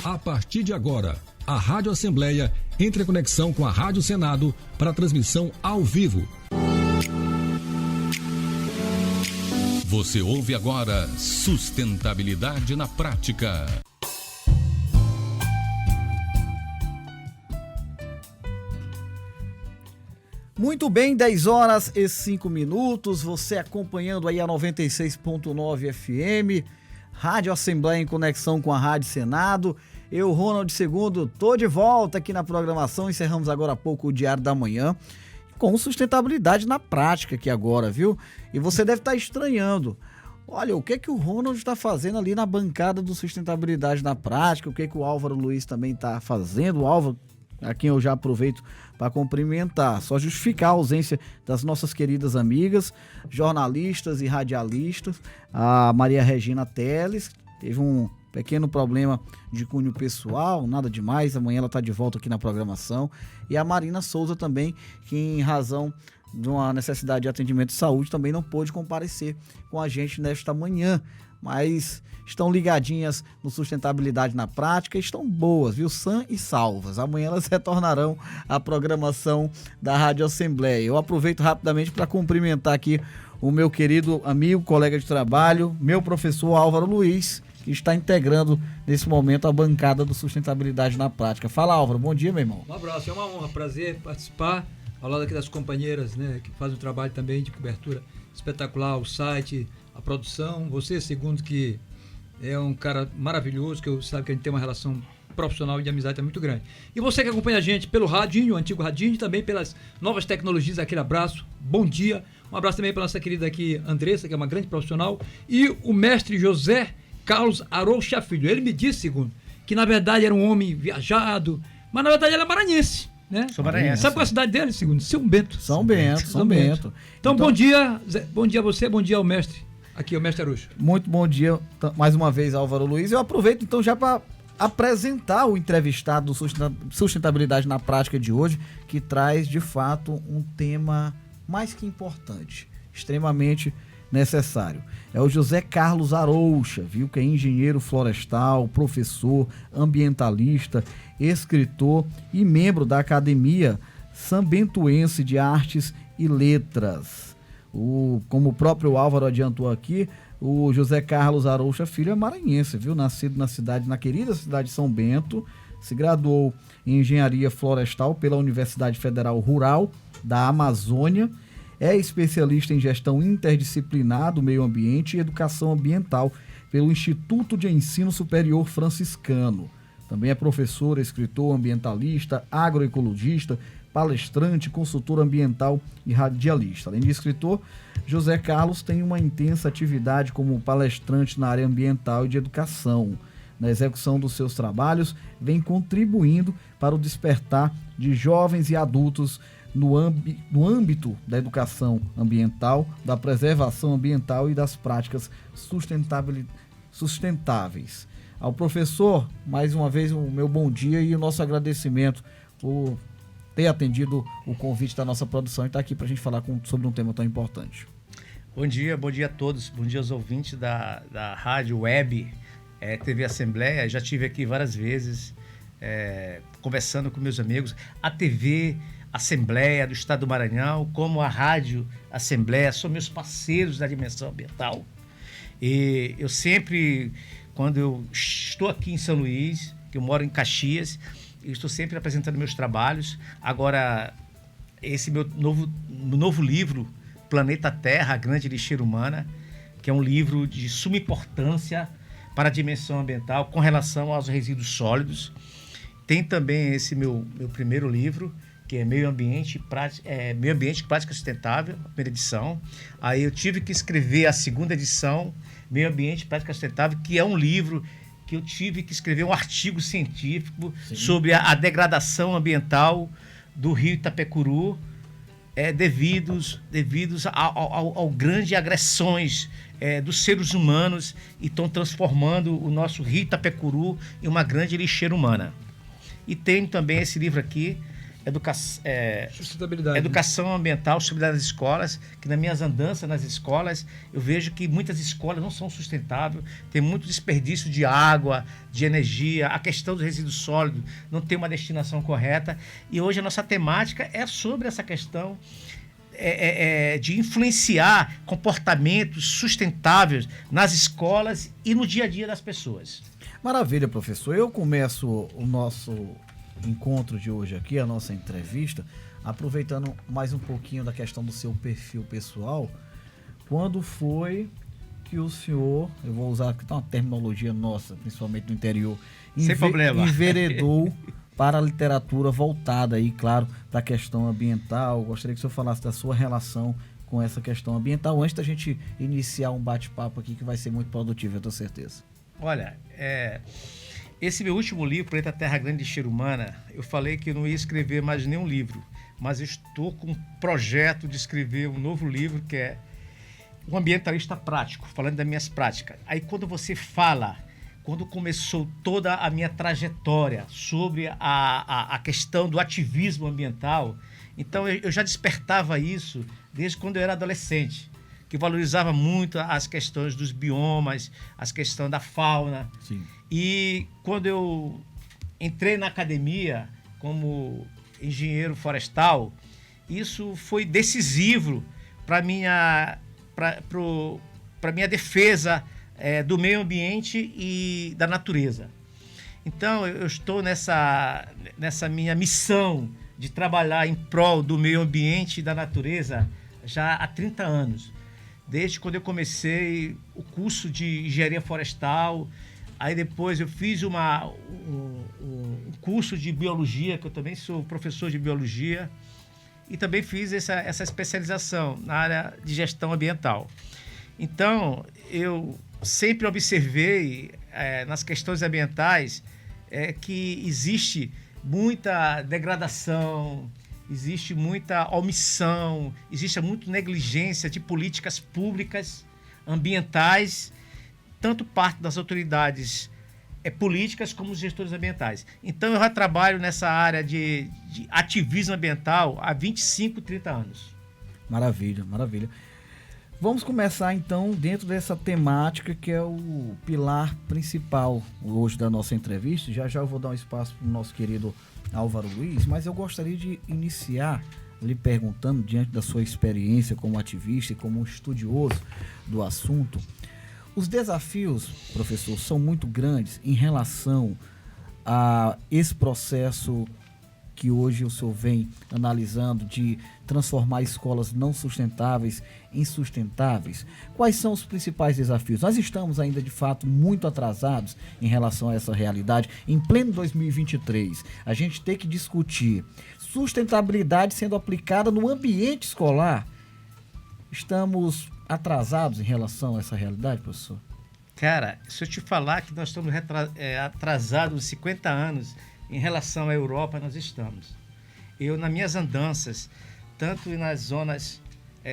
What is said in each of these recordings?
A partir de agora, a Rádio Assembleia entra em conexão com a Rádio Senado para transmissão ao vivo. Você ouve agora Sustentabilidade na Prática. Muito bem, 10 horas e 5 minutos, você acompanhando aí a 96.9 FM, Rádio Assembleia em conexão com a Rádio Senado. Eu, Ronald II, tô de volta aqui na programação. Encerramos agora há pouco o Diário da Manhã com sustentabilidade na prática aqui agora, viu? E você deve estar estranhando. Olha, o que o Ronald está fazendo ali na bancada do Sustentabilidade na Prática, o que o Álvaro Luiz também está fazendo. O Álvaro, a quem eu já aproveito para cumprimentar, só justificar a ausência das nossas queridas amigas, jornalistas e radialistas, a Maria Regina Teles, teve um pequeno problema de cunho pessoal, nada demais, amanhã ela está de volta aqui na programação, e a Marina Souza também, que em razão de uma necessidade de atendimento de saúde também não pôde comparecer com a gente nesta manhã, mas estão ligadinhas no Sustentabilidade na Prática, estão boas, viu? Sã e salvas. Amanhã elas retornarão à programação da Rádio Assembleia. Eu aproveito rapidamente para cumprimentar aqui o meu querido amigo, colega de trabalho, meu professor Álvaro Luiz, que está integrando nesse momento a bancada do Sustentabilidade na Prática. Fala, Álvaro, bom dia, meu irmão. Um abraço, é uma honra, prazer participar ao lado aqui das companheiras, né, que fazem um trabalho também de cobertura espetacular, o site, a produção. Você, segundo, que é um cara maravilhoso, que eu sabe que a gente tem uma relação profissional e de amizade muito grande. E você que acompanha a gente pelo radinho, o antigo radinho, e também pelas novas tecnologias, aquele abraço, bom dia. Um abraço também para nossa querida aqui Andressa, que é uma grande profissional, e o mestre José Carlos Aroucha Filho. Ele me disse, segundo, que na verdade era um homem viajado, mas na verdade ele é maranhense, né? Sou maranhense. Sabe qual é a cidade dele, segundo? São Bento. São Bento. Então, bom dia, Zé, bom dia a você, bom dia ao mestre. Aqui, o mestre Aroucha. Muito bom dia, mais uma vez, Álvaro Luiz. Eu aproveito então já para apresentar o entrevistado do Sustentabilidade na Prática de hoje, que traz de fato um tema mais que importante, extremamente necessário. É o José Carlos Aroucha, viu, que é engenheiro florestal, professor, ambientalista, escritor e membro da Academia Sambentuense de Artes e Letras. Como o próprio Álvaro adiantou aqui, o José Carlos Aroucha Filho é maranhense, viu? Nascido na querida cidade de São Bento, se graduou em Engenharia Florestal pela Universidade Federal Rural da Amazônia, é especialista em gestão interdisciplinar do meio ambiente e educação ambiental pelo Instituto de Ensino Superior Franciscano. Também é professor, escritor, ambientalista, agroecologista, palestrante, consultor ambiental e radialista. Além de escritor, José Carlos tem uma intensa atividade como palestrante na área ambiental e de educação. Na execução dos seus trabalhos, vem contribuindo para o despertar de jovens e adultos no âmbito da educação ambiental, da preservação ambiental e das práticas sustentáveis. Ao professor, mais uma vez, o meu bom dia e o nosso agradecimento por ter atendido o convite da nossa produção e estar aqui para a gente falar sobre um tema tão importante. Bom dia a todos, bom dia aos ouvintes da rádio web, TV Assembleia. Já estive aqui várias vezes conversando com meus amigos. A TV Assembleia do Estado do Maranhão, como a Rádio Assembleia, são meus parceiros da dimensão ambiental. E eu sempre, quando eu estou aqui em São Luís, que eu moro em Caxias, eu estou sempre apresentando meus trabalhos. Agora, esse meu novo livro, Planeta Terra, a Grande Lixeira Humana, que é um livro de suma importância para a dimensão ambiental com relação aos resíduos sólidos. Tem também esse meu primeiro livro, que é Meio Ambiente e Prática Sustentável, a primeira edição. Aí eu tive que escrever a segunda edição, Meio Ambiente e Prática Sustentável, que é um livro que eu tive que escrever um artigo científico sobre a degradação ambiental do rio Itapecuru, devidos ao grande agressões dos seres humanos, e estão transformando o nosso rio Itapecuru em uma grande lixeira humana. E tem também esse livro aqui, Sustentabilidade. Educação ambiental, sustentabilidade nas escolas, que nas minhas andanças nas escolas, eu vejo que muitas escolas não são sustentáveis, tem muito desperdício de água, de energia, a questão dos resíduos sólidos não tem uma destinação correta, e hoje a nossa temática é sobre essa questão de influenciar comportamentos sustentáveis nas escolas e no dia a dia das pessoas. Maravilha, professor. Eu começo o nosso encontro de hoje aqui, a nossa entrevista, aproveitando mais um pouquinho da questão do seu perfil pessoal. Quando foi que o senhor, eu vou usar aqui uma terminologia nossa, principalmente no interior, sem problema, enveredou para a literatura voltada aí, claro, para a questão ambiental? Gostaria que o senhor falasse da sua relação com essa questão ambiental, antes da gente iniciar um bate-papo aqui que vai ser muito produtivo, eu tenho certeza. Olha, esse meu último livro, Planeta Terra Grande de Cheiro Humana, eu falei que eu não ia escrever mais nenhum livro, mas eu estou com um projeto de escrever um novo livro que é Um Ambientalista Prático, falando das minhas práticas. Aí quando você fala, quando começou toda a minha trajetória sobre a questão do ativismo ambiental, então eu já despertava isso desde quando eu era adolescente, que valorizava muito as questões dos biomas, as questões da fauna. Sim. E quando eu entrei na academia como engenheiro florestal, isso foi decisivo para minha defesa do meio ambiente e da natureza. Então, eu estou nessa minha missão de trabalhar em prol do meio ambiente e da natureza já há 30 anos. Desde quando eu comecei o curso de engenharia florestal, aí depois eu fiz um curso de biologia, que eu também sou professor de biologia, e também fiz essa especialização na área de gestão ambiental. Então, eu sempre observei nas questões ambientais que existe muita degradação, existe muita omissão, existe muita negligência de políticas públicas ambientais, tanto parte das autoridades políticas como os gestores ambientais. Então, eu já trabalho nessa área de ativismo ambiental há 25, 30 anos. Maravilha, maravilha. Vamos começar, então, dentro dessa temática que é o pilar principal hoje da nossa entrevista. Já eu vou dar um espaço para o nosso querido Álvaro Luiz, mas eu gostaria de iniciar lhe perguntando, diante da sua experiência como ativista e como um estudioso do assunto, os desafios, professor, são muito grandes em relação a esse processo que hoje o senhor vem analisando de transformar escolas não sustentáveis em sustentáveis. Quais são os principais desafios? Nós estamos ainda, de fato, muito atrasados em relação a essa realidade. Em pleno 2023, a gente tem que discutir sustentabilidade sendo aplicada no ambiente escolar. Estamos atrasados em relação a essa realidade, professor? Cara, se eu te falar que nós estamos atrasados 50 anos em relação à Europa, nós estamos. Eu, nas minhas andanças, tanto nas zonas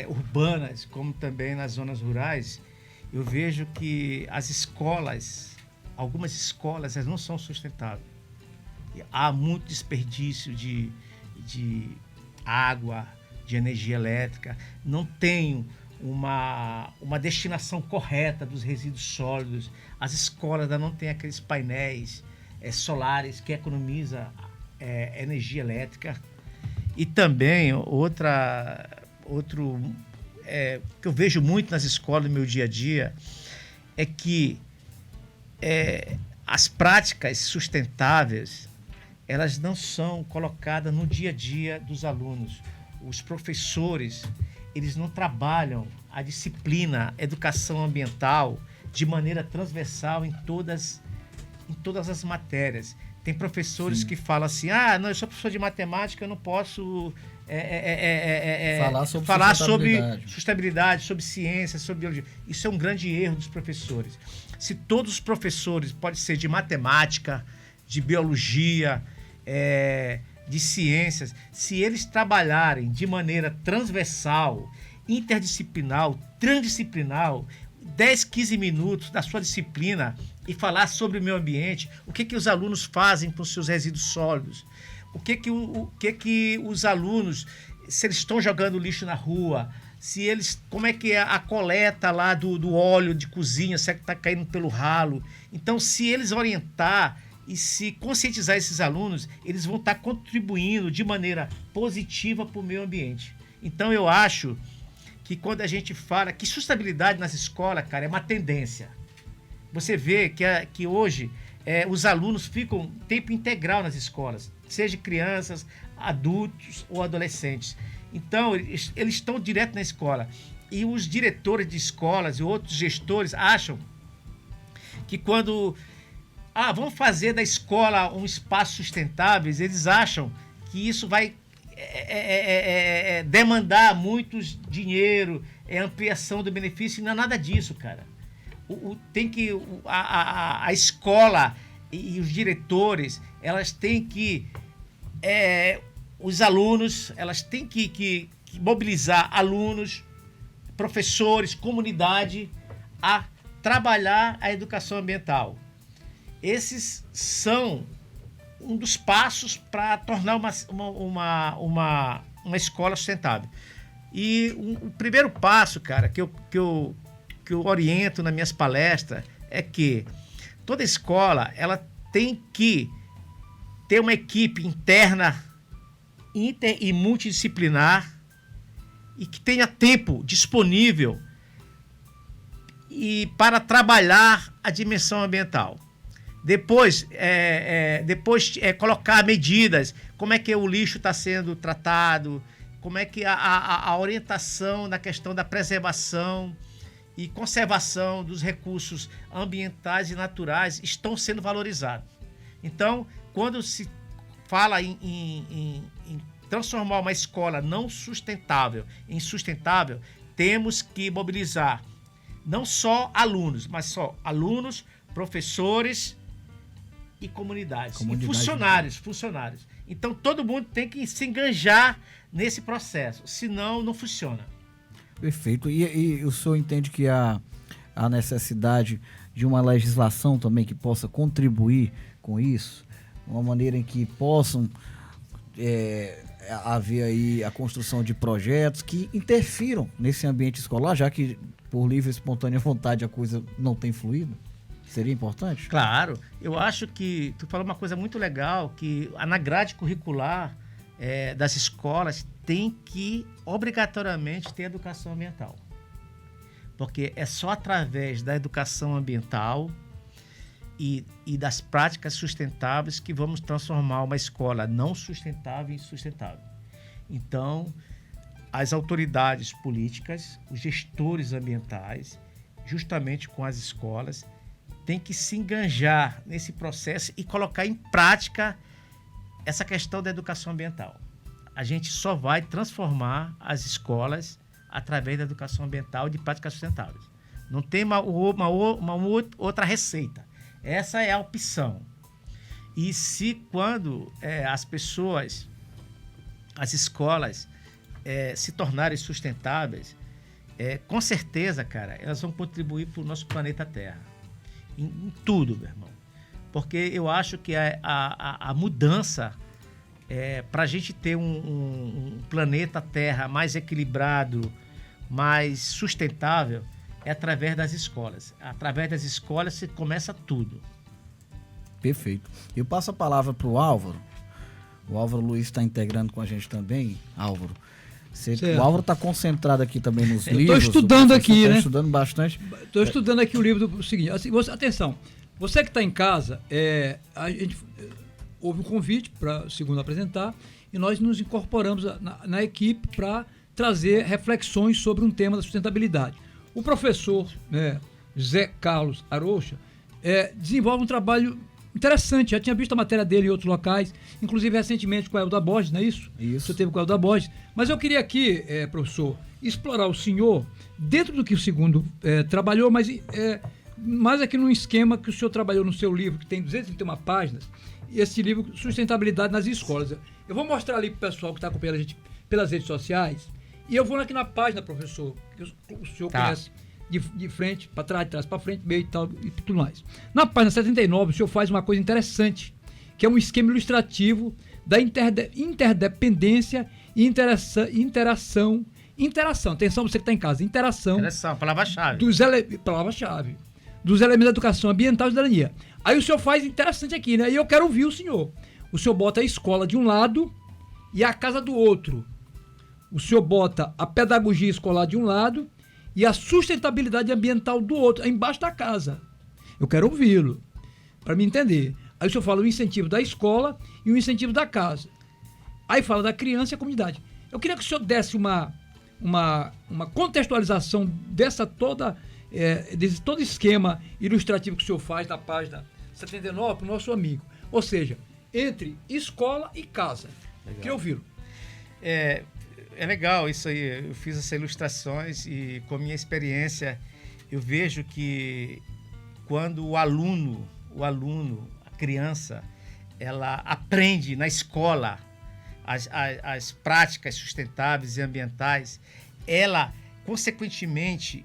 urbanas, como também nas zonas rurais, eu vejo que as escolas, algumas escolas, elas não são sustentáveis. Há muito desperdício de água, de energia elétrica, não tem uma destinação correta dos resíduos sólidos. As escolas ainda não têm aqueles painéis solares que economiza energia elétrica. E também outro que eu vejo muito nas escolas no meu dia a dia é que as práticas sustentáveis, elas não são colocadas no dia a dia dos alunos. Os professores, eles não trabalham a disciplina educação ambiental de maneira transversal em todas as matérias. Tem professores Sim. que falam assim, não, eu sou professor de matemática, eu não posso falar sobre sustentabilidade, sobre ciência, sobre biologia. Isso é um grande erro dos professores. Se todos os professores, pode ser de matemática, de biologia, de ciências, se eles trabalharem de maneira transversal, interdisciplinar, transdisciplinar, 10, 15 minutos da sua disciplina e falar sobre o meio ambiente, o que os alunos fazem com seus resíduos sólidos, o que que os alunos, se eles estão jogando lixo na rua, se eles, como é que é a coleta lá do óleo de cozinha, se é que está caindo pelo ralo. Então, se eles orientar e se conscientizar esses alunos, eles vão estar contribuindo de maneira positiva para o meio ambiente. Então, eu acho que quando a gente fala que sustentabilidade nas escolas, cara, é uma tendência. Você vê que hoje os alunos ficam tempo integral nas escolas, seja crianças, adultos ou adolescentes. Então, eles estão direto na escola. E os diretores de escolas e outros gestores acham que quando vamos fazer da escola um espaço sustentável, eles acham que isso vai demandar muito dinheiro, ampliação do benefício, e não é nada disso, cara. Tem que a escola e os diretores, elas têm que os alunos, elas têm que mobilizar alunos, professores, comunidade a trabalhar a educação ambiental. Esses são um dos passos para tornar uma escola sustentável. E o primeiro passo, cara, que eu oriento nas minhas palestras é que toda escola ela tem que ter uma equipe interna, inter e multidisciplinar, e que tenha tempo disponível para trabalhar a dimensão ambiental. Depois colocar medidas, como é que o lixo está sendo tratado, como é que a orientação na questão da preservação e conservação dos recursos ambientais e naturais estão sendo valorizados. Então, quando se fala em transformar uma escola não sustentável em sustentável, temos que mobilizar não só alunos, mas só alunos, professores e comunidades. E funcionários. Então, todo mundo tem que se enganjar nesse processo, senão não funciona. Perfeito. E o senhor entende que há necessidade de uma legislação também que possa contribuir com isso? Uma maneira em que possam haver aí a construção de projetos que interfiram nesse ambiente escolar, já que por livre e espontânea vontade a coisa não tem fluído? Seria importante? Claro. Eu acho que tu falou uma coisa muito legal, que na grade curricular das escolas tem que obrigatoriamente ter educação ambiental. Porque é só através da educação ambiental e das práticas sustentáveis que vamos transformar uma escola não sustentável em sustentável. Então, as autoridades políticas, os gestores ambientais, justamente com as escolas, têm que se enganjar nesse processo e colocar em prática essa questão da educação ambiental. A gente só vai transformar as escolas através da educação ambiental e de práticas sustentáveis. Não tem uma outra receita. Essa é a opção. E se quando as escolas se tornarem sustentáveis, com certeza, cara, elas vão contribuir para o nosso planeta Terra. Em tudo, meu irmão. Porque eu acho que a mudança para a gente ter um planeta Terra mais equilibrado, mais sustentável, é através das escolas. Através das escolas se começa tudo. Perfeito. Eu passo a palavra para o Álvaro. O Álvaro Luiz está integrando com a gente também. Álvaro, o Álvaro está concentrado aqui também nos livros. Estou estudando aqui, né? Estou estudando bastante. Estou estudando aqui o livro do seguinte. Assim, atenção, você que está em casa, a gente houve um convite para o segundo apresentar e nós nos incorporamos na equipe para trazer reflexões sobre um tema da sustentabilidade. O professor José Carlos Arocha desenvolve um trabalho interessante. Já tinha visto a matéria dele em outros locais, inclusive recentemente com o Elda Borges, não é isso? Isso. Você teve com o Elda Borges. Mas eu queria aqui, professor, explorar o senhor dentro do que o segundo trabalhou, mas mais aqui num esquema que o senhor trabalhou no seu livro, que tem 231 páginas, e esse livro, Sustentabilidade nas Escolas. Eu vou mostrar ali para o pessoal que está acompanhando a gente pelas redes sociais, e eu vou aqui na página, professor, que o senhor conhece de frente para trás, de trás para frente, meio e tal, e tudo mais. Na página 79, o senhor faz uma coisa interessante, que é um esquema ilustrativo da interdependência e interação, atenção você que está em casa, interação, palavra-chave. Palavra-chave. Dos elementos da educação ambiental e cidadania. Aí o senhor faz interessante aqui, né? E eu quero ouvir o senhor. O senhor bota a escola de um lado e a casa do outro. O senhor bota a pedagogia escolar de um lado e a sustentabilidade ambiental do outro, embaixo da casa. Eu quero ouvi-lo, para me entender. Aí o senhor fala o incentivo da escola e o incentivo da casa. Aí fala da criança e a comunidade. Eu queria que o senhor desse uma contextualização desse todo esquema ilustrativo que o senhor faz na página 79 para o nosso amigo. Ou seja, entre escola e casa. Legal. Queria ouvi-lo. É legal isso aí. Eu fiz essas ilustrações e com a minha experiência eu vejo que quando o aluno, a criança, ela aprende na escola as práticas sustentáveis e ambientais, ela, consequentemente,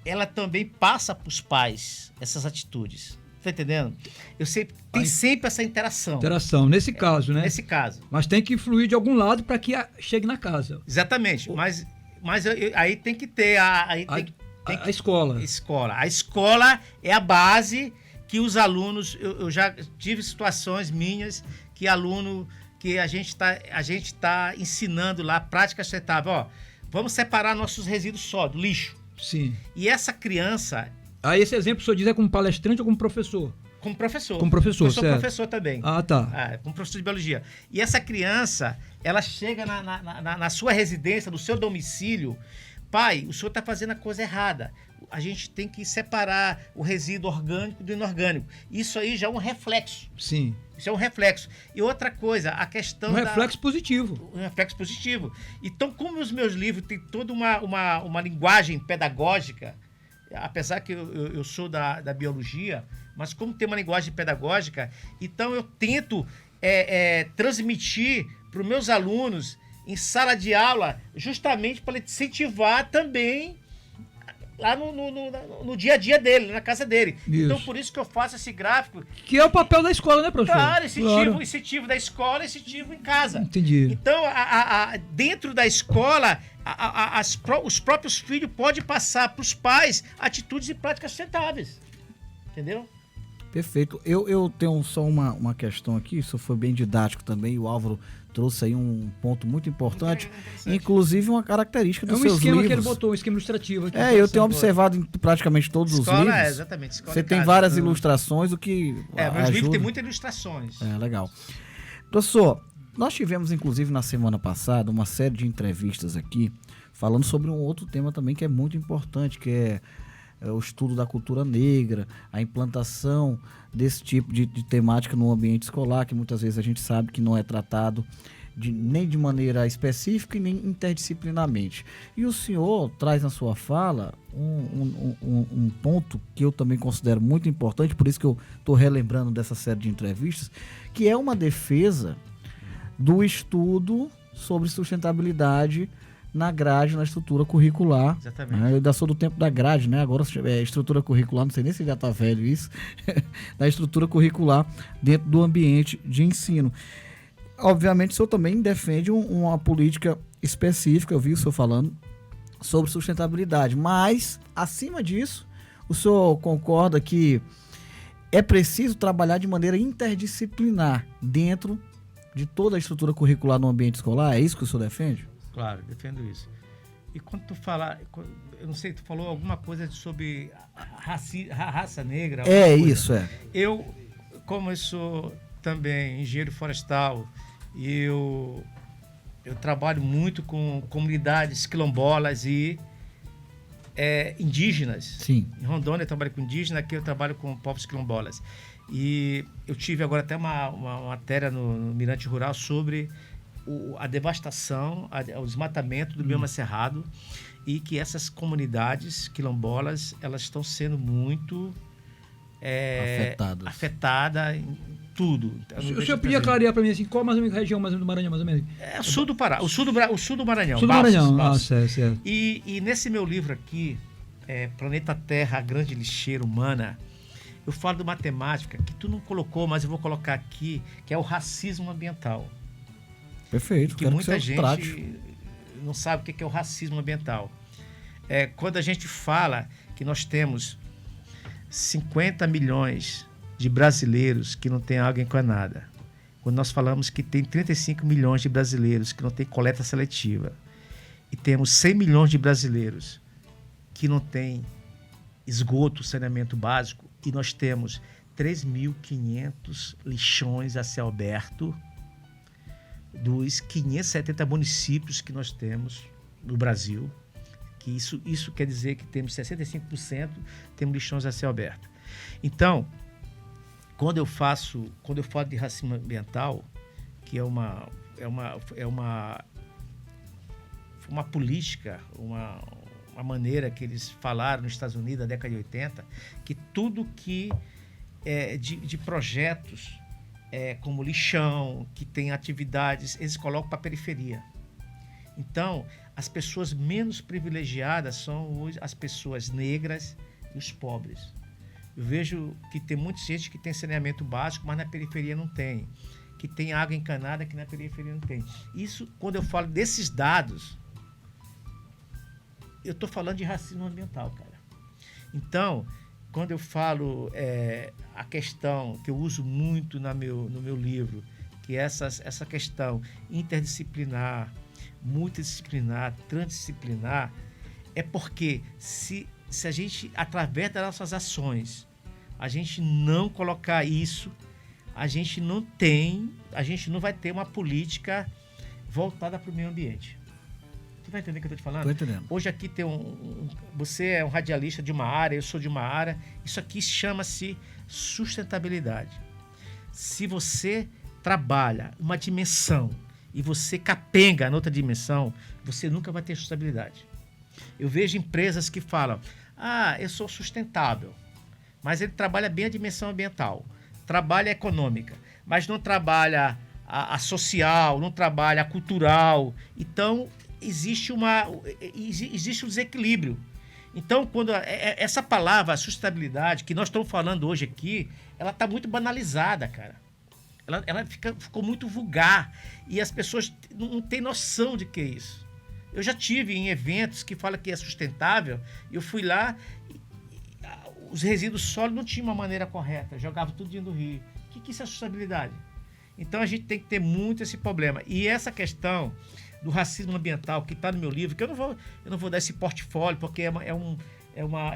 ela também passa para os pais essas atitudes. Tá entendendo? Tem sempre essa interação. Interação, nesse caso, né? Nesse caso. Mas tem que fluir de algum lado para que chegue na casa. Exatamente. Mas aí tem que ter a escola. A escola é a base que os alunos... Eu já tive situações minhas que a gente tá ensinando lá prática sustentável. Ó, vamos separar nossos resíduos sólidos, lixo. Sim. E essa criança... Aí esse exemplo o senhor diz é como palestrante ou como professor? Como professor. Como professor, Eu sou certo. professor também. Ah, tá. Como professor de biologia. E essa criança, ela chega na sua residência, no seu domicílio. Pai, o senhor está fazendo a coisa errada. A gente tem que separar o resíduo orgânico do inorgânico. Isso aí já é um reflexo. Sim. Isso é um reflexo. E outra coisa, a questão reflexo positivo. Um reflexo positivo. Então, como os meus livros têm toda uma linguagem pedagógica, apesar que eu sou da biologia, mas como tem uma linguagem pedagógica, então eu tento transmitir para os meus alunos em sala de aula, justamente para incentivar também lá no dia a dia dele, na casa dele. Isso. Então, por isso que eu faço esse gráfico. Que é o papel da escola, né, professor? Claro, incentivo da escola, incentivo em casa. Entendi. Então, dentro da escola, os próprios filhos podem passar para os pais atitudes e práticas sustentáveis. Entendeu? Perfeito. Eu tenho só uma questão aqui, isso foi bem didático também, o Álvaro trouxe aí um ponto muito importante, inclusive uma característica dos seus livros. É um esquema que ele botou, um esquema ilustrativo aqui. Eu tenho observado em praticamente todos os livros. Exatamente. Escola você tem várias ilustrações, o que meus livros têm muitas ilustrações. Legal. Professor, nós tivemos inclusive na semana passada uma série de entrevistas aqui, falando sobre um outro tema também que é muito importante, que é o estudo da cultura negra, a implantação desse tipo de temática no ambiente escolar, que muitas vezes a gente sabe que não é tratado nem de maneira específica e nem interdisciplinarmente. E o senhor traz na sua fala um ponto que eu também considero muito importante, por isso que eu estou relembrando dessa série de entrevistas, que é uma defesa do estudo sobre sustentabilidade na grade, na estrutura curricular. Exatamente. Eu ainda sou do tempo da grade, né? Agora é estrutura curricular, não sei nem se já está velho isso, da estrutura curricular dentro do ambiente de ensino. Obviamente, o senhor também defende uma política específica, eu vi o senhor falando, sobre sustentabilidade, mas, acima disso, o senhor concorda que é preciso trabalhar de maneira interdisciplinar dentro de toda a estrutura curricular no ambiente escolar? É isso que o senhor defende? Claro, defendo isso. E quando tu fala, eu não sei, tu falou alguma coisa sobre a raça negra. Isso. Eu, como eu sou também engenheiro florestal, eu trabalho muito com comunidades quilombolas e indígenas. Sim. Em Rondônia eu trabalho com indígenas, aqui eu trabalho com povos quilombolas. E eu tive agora até uma matéria no Mirante Rural sobre a devastação, o desmatamento do bioma cerrado, e que essas comunidades quilombolas, elas estão sendo muito afetadas em tudo. O senhor podia clarear para mim assim, qual mais ou menos região mais ou menos do Maranhão, mais ou menos? O sul do Pará, o sul do Maranhão. Sul do Maranhão, certo. E nesse meu livro aqui, Planeta Terra, a Grande Lixeira Humana, eu falo de uma temática que tu não colocou, mas eu vou colocar aqui, que é o racismo ambiental. Perfeito. Que quero muita você gente trate. não sabe o que é o racismo ambiental. Quando a gente fala que nós temos 50 milhões de brasileiros que não têm água encanada, quando nós falamos que tem 35 milhões de brasileiros que não têm coleta seletiva, e temos 100 milhões de brasileiros que não têm esgoto, saneamento básico, e nós temos 3.500 lixões a céu aberto dos 570 municípios que nós temos no Brasil, que isso quer dizer que temos 65% temos lixões a céu aberto. Então, quando eu falo de racismo ambiental, que é uma política, uma maneira que eles falaram nos Estados Unidos na década de 80, que tudo que de projetos como lixão, que tem atividades, eles colocam para a periferia. Então, as pessoas menos privilegiadas são hoje as pessoas negras e os pobres. Eu vejo que tem muita gente que tem saneamento básico, mas na periferia não tem. Que tem água encanada, que na periferia não tem. Isso, quando eu falo desses dados, eu estou falando de racismo ambiental, cara. Então, quando eu falo a questão que eu uso muito no meu livro, que é essa questão interdisciplinar, multidisciplinar, transdisciplinar, é porque se a gente, através das nossas ações, a gente não colocar isso, a gente não vai ter uma política voltada para o meio ambiente. Você vai entender o que eu estou te falando? Estou entendendo. Hoje aqui tem você é um radialista de uma área, eu sou de uma área. Isso aqui chama-se sustentabilidade. Se você trabalha uma dimensão e você capenga na outra dimensão, você nunca vai ter sustentabilidade. Eu vejo empresas que falam, eu sou sustentável, mas ele trabalha bem a dimensão ambiental, trabalha a econômica, mas não trabalha a social, não trabalha a cultural. Então, existe um desequilíbrio. Então, quando essa palavra sustentabilidade que nós estamos falando hoje aqui, ela está muito banalizada, cara. Ela ficou muito vulgar e as pessoas não têm noção de que é isso. Eu já tive em eventos que falam que é sustentável, eu fui lá, os resíduos sólidos não tinham uma maneira correta, jogavam tudo dentro do rio. O que isso é sustentabilidade? Então a gente tem que ter muito esse problema. E essa questão do racismo ambiental que está no meu livro, que eu não vou dar esse portfólio, porque é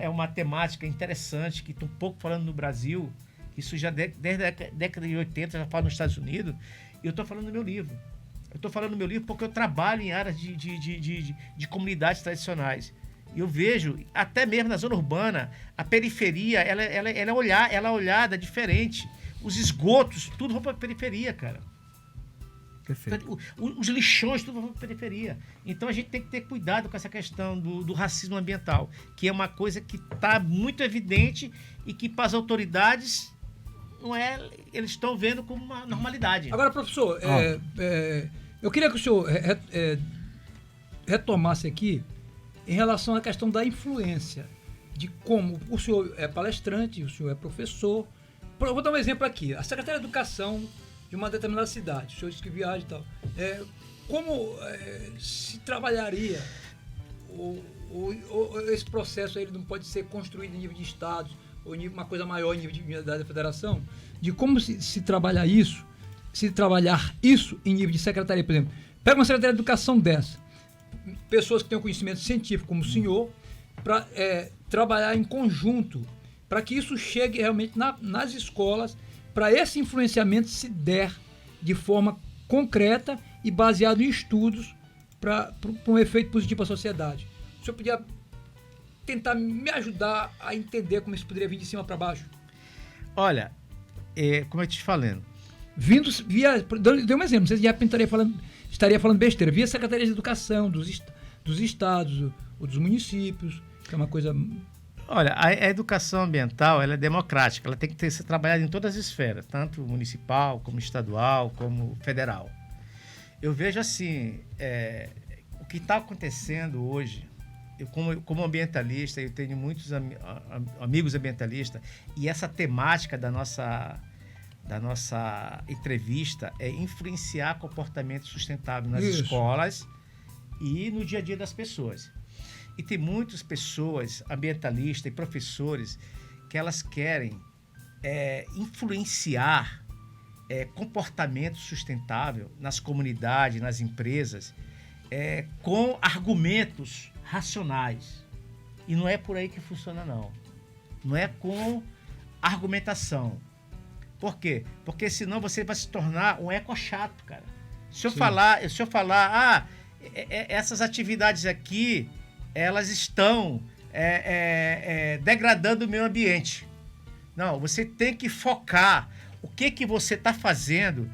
uma temática interessante, que estou um pouco falando no Brasil, isso já desde a década de 80 já fala nos Estados Unidos, e eu estou falando no meu livro. Eu estou falando no meu livro porque eu trabalho em áreas de comunidades tradicionais. E eu vejo, até mesmo na zona urbana, a periferia, ela é olhada diferente. Os esgotos, tudo vão para a periferia, cara. Perfeito. Os lixões, tudo vão para a periferia. Então a gente tem que ter cuidado com essa questão do racismo ambiental, que é uma coisa que está muito evidente e que para as autoridades eles estão vendo como uma normalidade. Agora, professor, eu queria que o senhor retomasse aqui em relação à questão da influência, de como o senhor é palestrante, o senhor é professor. Vou dar um exemplo aqui. A Secretaria de Educação de uma determinada cidade, o senhor disse que viaja e tal. Como se trabalharia esse processo aí, ele não pode ser construído em nível de estados ou em uma coisa maior em nível da federação, de como se trabalhar isso em nível de secretaria, por exemplo. Pega uma secretaria de educação dessa, pessoas que têm um conhecimento científico como o senhor, para trabalhar em conjunto, para que isso chegue realmente nas escolas, para esse influenciamento se der de forma concreta e baseado em estudos para um efeito positivo para a sociedade. O senhor podia tentar me ajudar a entender como isso poderia vir de cima para baixo? Olha, como eu te falando, dê um exemplo, você já estaria falando besteira, via Secretaria de Educação dos estados ou dos municípios, que é uma coisa... Olha, a educação ambiental, ela é democrática, ela tem que ser trabalhada em todas as esferas, tanto municipal, como estadual, como federal. Eu vejo assim, o que está acontecendo hoje, eu como ambientalista, eu tenho muitos amigos ambientalistas, e essa temática da nossa entrevista é influenciar comportamento sustentável nas Isso. escolas e no dia a dia das pessoas. E tem muitas pessoas, ambientalistas e professores, que elas querem influenciar comportamento sustentável nas comunidades, nas empresas, com argumentos racionais. E não é por aí que funciona, não. Não é com argumentação. Por quê? Porque senão você vai se tornar um eco-chato, cara. Se eu falar, essas atividades aqui, elas estão degradando o meio ambiente. Não, você tem que focar o que você está fazendo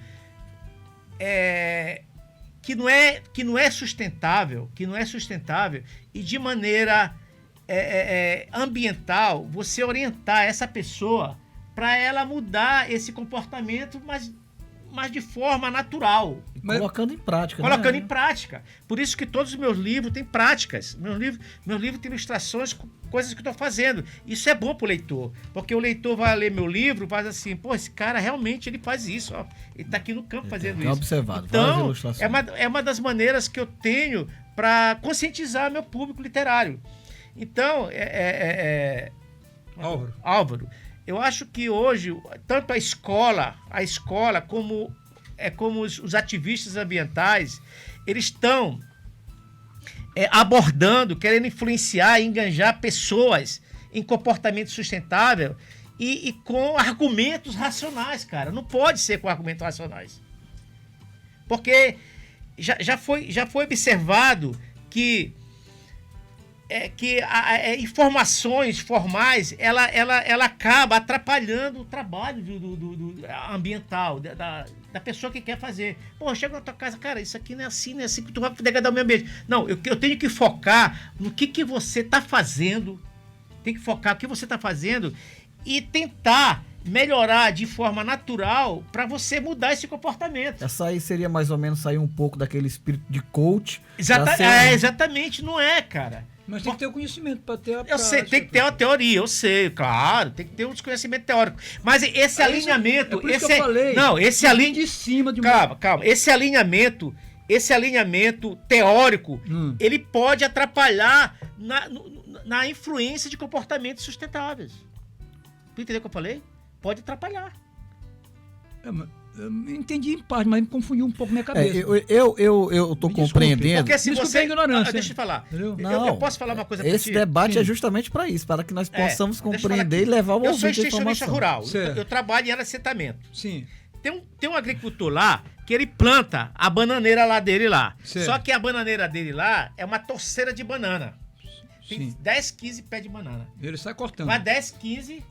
que não é sustentável, e de maneira ambiental, você orientar essa pessoa para ela mudar esse comportamento, mas de forma natural. Colocando em prática. Colocando né? em prática. Por isso que todos os meus livros têm práticas. Meu livro tem ilustrações com coisas que eu estou fazendo. Isso é bom para o leitor, porque o leitor vai ler meu livro e faz assim, pô, esse cara realmente ele faz isso, ó. Ele está aqui no campo fazendo isso. Observado, várias então, ilustrações. é uma das maneiras que eu tenho para conscientizar meu público literário. Então, Álvaro, eu acho que hoje, tanto a escola como os ativistas ambientais, eles estão abordando, querendo influenciar e enganjar pessoas em comportamento sustentável e com argumentos racionais, cara. Não pode ser com argumentos racionais. Porque já foi observado que informações formais ela acaba atrapalhando o trabalho do ambiental, da pessoa que quer fazer. Pô, chega na tua casa, cara, isso aqui não é assim que tu vai degradar o meio ambiente. Não, eu tenho que focar no que você está fazendo, tem que focar no que você está fazendo e tentar melhorar de forma natural para você mudar esse comportamento. Essa aí seria mais ou menos sair um pouco daquele espírito de coach. Exatamente, não é, cara. Mas tem que ter o conhecimento para ter a Eu sei, tem que ter uma teoria, eu sei, claro, tem que ter um desconhecimento teórico. Mas esse alinhamento... É por isso que eu falei. Não, esse alinhamento... de cima de Calma. Esse alinhamento teórico, ele pode atrapalhar na influência de comportamentos sustentáveis. Tu entendeu o que eu falei? Pode atrapalhar. Eu entendi em parte, mas me confundiu um pouco minha cabeça. Eu tô compreendendo. Porque se Desculpa você... a ignorância. Deixa eu falar. Não, eu posso falar uma coisa pra ti? Esse debate Sim. é justamente para isso, para que nós possamos deixa eu falar compreender aqui. e levar o Eu sou ouvinte à extensionista informação. rural. Certo. Eu trabalho em área de assentamento. Sim. Tem um agricultor lá que ele planta a bananeira lá dele lá. Certo. Só que a bananeira dele lá é uma torceira de banana. Tem Sim. 10, 15 pés de banana. Ele sai cortando. Vai 10, 15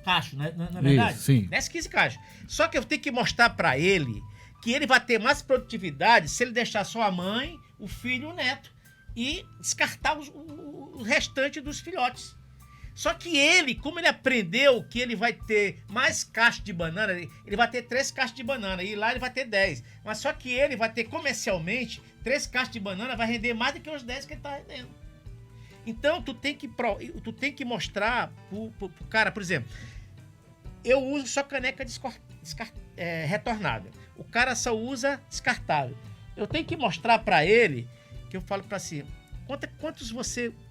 cachos, não é verdade? Isso, sim. 10, 15 cachos. Só que eu tenho que mostrar pra ele que ele vai ter mais produtividade se ele deixar só a mãe, o filho e o neto. E descartar o restante dos filhotes. Só que ele, como ele aprendeu que ele vai ter mais cachos de banana, ele vai ter 3 cachos de banana, e lá ele vai ter 10. Mas só que ele vai ter comercialmente 3 cachos de banana, vai render mais do que os 10 que ele está rendendo. Então tu tem que mostrar pro cara, por exemplo, eu uso só caneca retornável. O cara só usa descartável. Eu tenho que mostrar para ele, que eu falo para si,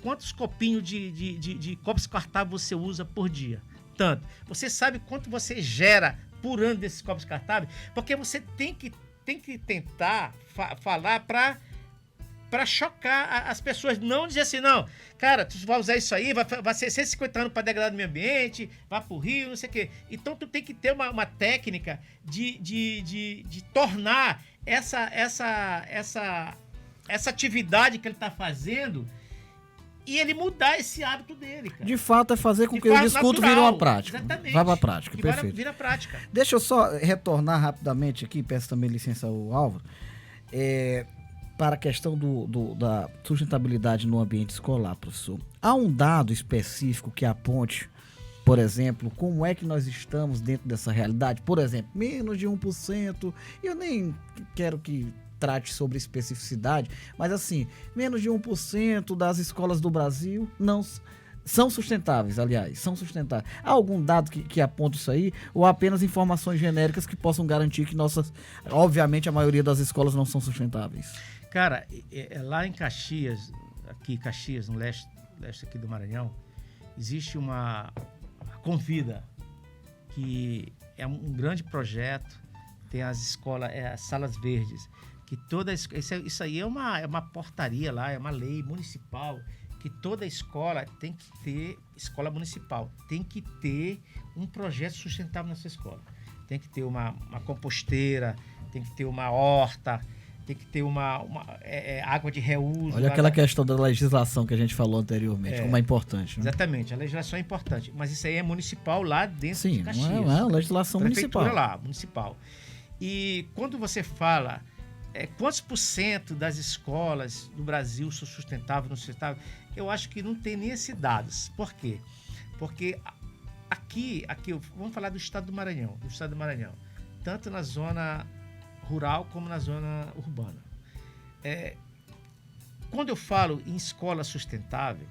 quantos copinhos de copo descartável você usa por dia? Tanto. Você sabe quanto você gera por ano desses copos descartáveis? Porque você tem que tentar falar para chocar as pessoas. Não dizer assim, não, cara, tu vai usar isso aí, vai ser 150 anos para degradar o meio ambiente, vai pro rio, não sei o quê. Então tu tem que ter uma técnica de tornar essa atividade que ele está fazendo e ele mudar esse hábito dele, cara. De fato, é fazer com De que o forma discurso natural. vire uma prática. Exatamente. Vai pra prática, Que perfeito. vira prática. Deixa eu só retornar rapidamente aqui, peço também licença ao Álvaro, para a questão da sustentabilidade no ambiente escolar, professor. Há um dado específico que aponte, por exemplo, como é que nós estamos dentro dessa realidade? Por exemplo, menos de 1%, eu nem quero que trate sobre especificidade, mas assim, menos de 1% das escolas do Brasil são sustentáveis, aliás, são sustentáveis. Há algum dado que aponta isso aí? Ou apenas informações genéricas que possam garantir que obviamente a maioria das escolas não são sustentáveis? Cara, lá em Caxias, no leste aqui do Maranhão, existe uma Convida, que é um grande projeto, tem as escolas, as salas verdes, que isso aí é uma portaria lá, é uma lei municipal, que toda escola tem que ter, escola municipal, tem que ter um projeto sustentável nessa escola. Tem que ter uma composteira, tem que ter uma horta, tem que ter uma água de reuso. Olha aquela questão da legislação que a gente falou anteriormente, como é importante. Né? Exatamente, a legislação é importante, mas isso aí é municipal lá dentro de Caxias. Sim, não é uma legislação municipal. Prefeitura lá, municipal. E quando você fala quantos % das escolas do Brasil são sustentáveis, não sustentáveis, eu acho que não tem nem esses dados. Por quê? Porque aqui vamos falar do estado do Maranhão, tanto na zona rural como na zona urbana. Quando eu falo em escola sustentável,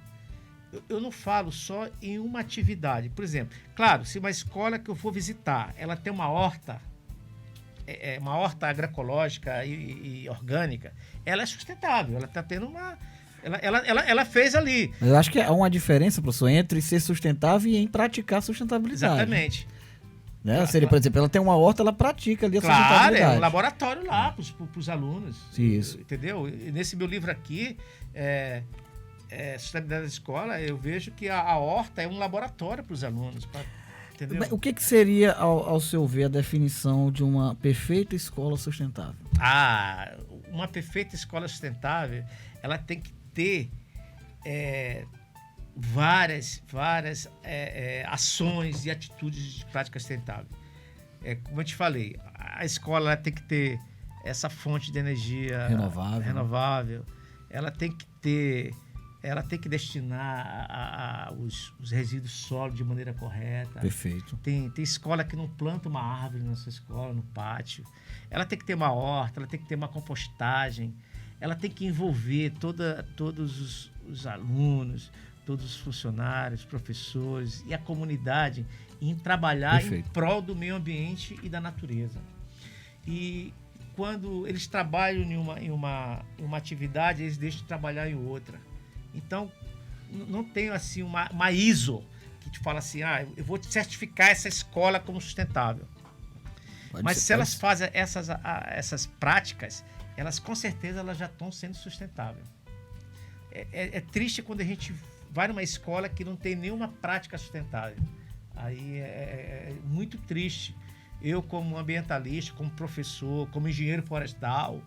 eu não falo só em uma atividade. Por exemplo, claro, se uma escola que eu for visitar, ela tem uma horta agroecológica e orgânica, ela é sustentável, ela está tendo uma... Ela fez ali. Mas eu acho que há uma diferença, professor, entre ser sustentável e em praticar sustentabilidade. Exatamente. Né? Seria, por exemplo, ela tem uma horta, ela pratica ali a sustentabilidade. Claro, é um laboratório lá para os alunos. Isso. Entendeu? E nesse meu livro aqui, Sustentabilidade da Escola, eu vejo que a horta é um laboratório para os alunos. Entendeu? O que seria, ao seu ver, a definição de uma perfeita escola sustentável? Uma perfeita escola sustentável, ela tem que ter várias ações e atitudes de prática sustentável. Como eu te falei, a escola tem que ter essa fonte de energia renovável. Ela tem que destinar os resíduos sólidos de maneira correta. Perfeito. Tem escola que não planta uma árvore na sua escola, no pátio. Ela tem que ter uma horta, ela tem que ter uma compostagem. Ela tem que envolver todos os alunos, todos os funcionários, professores e a comunidade em trabalhar em prol do meio ambiente e da natureza. E quando eles trabalham em uma atividade, eles deixam de trabalhar em outra. Então, não tem assim uma ISO que te fala assim, eu vou certificar essa escola como sustentável. Mas se elas fazem essas práticas, elas com certeza elas já estão sendo sustentáveis. É triste quando a gente vai numa escola que não tem nenhuma prática sustentável. Aí é muito triste. Eu, como ambientalista, como professor, como engenheiro florestal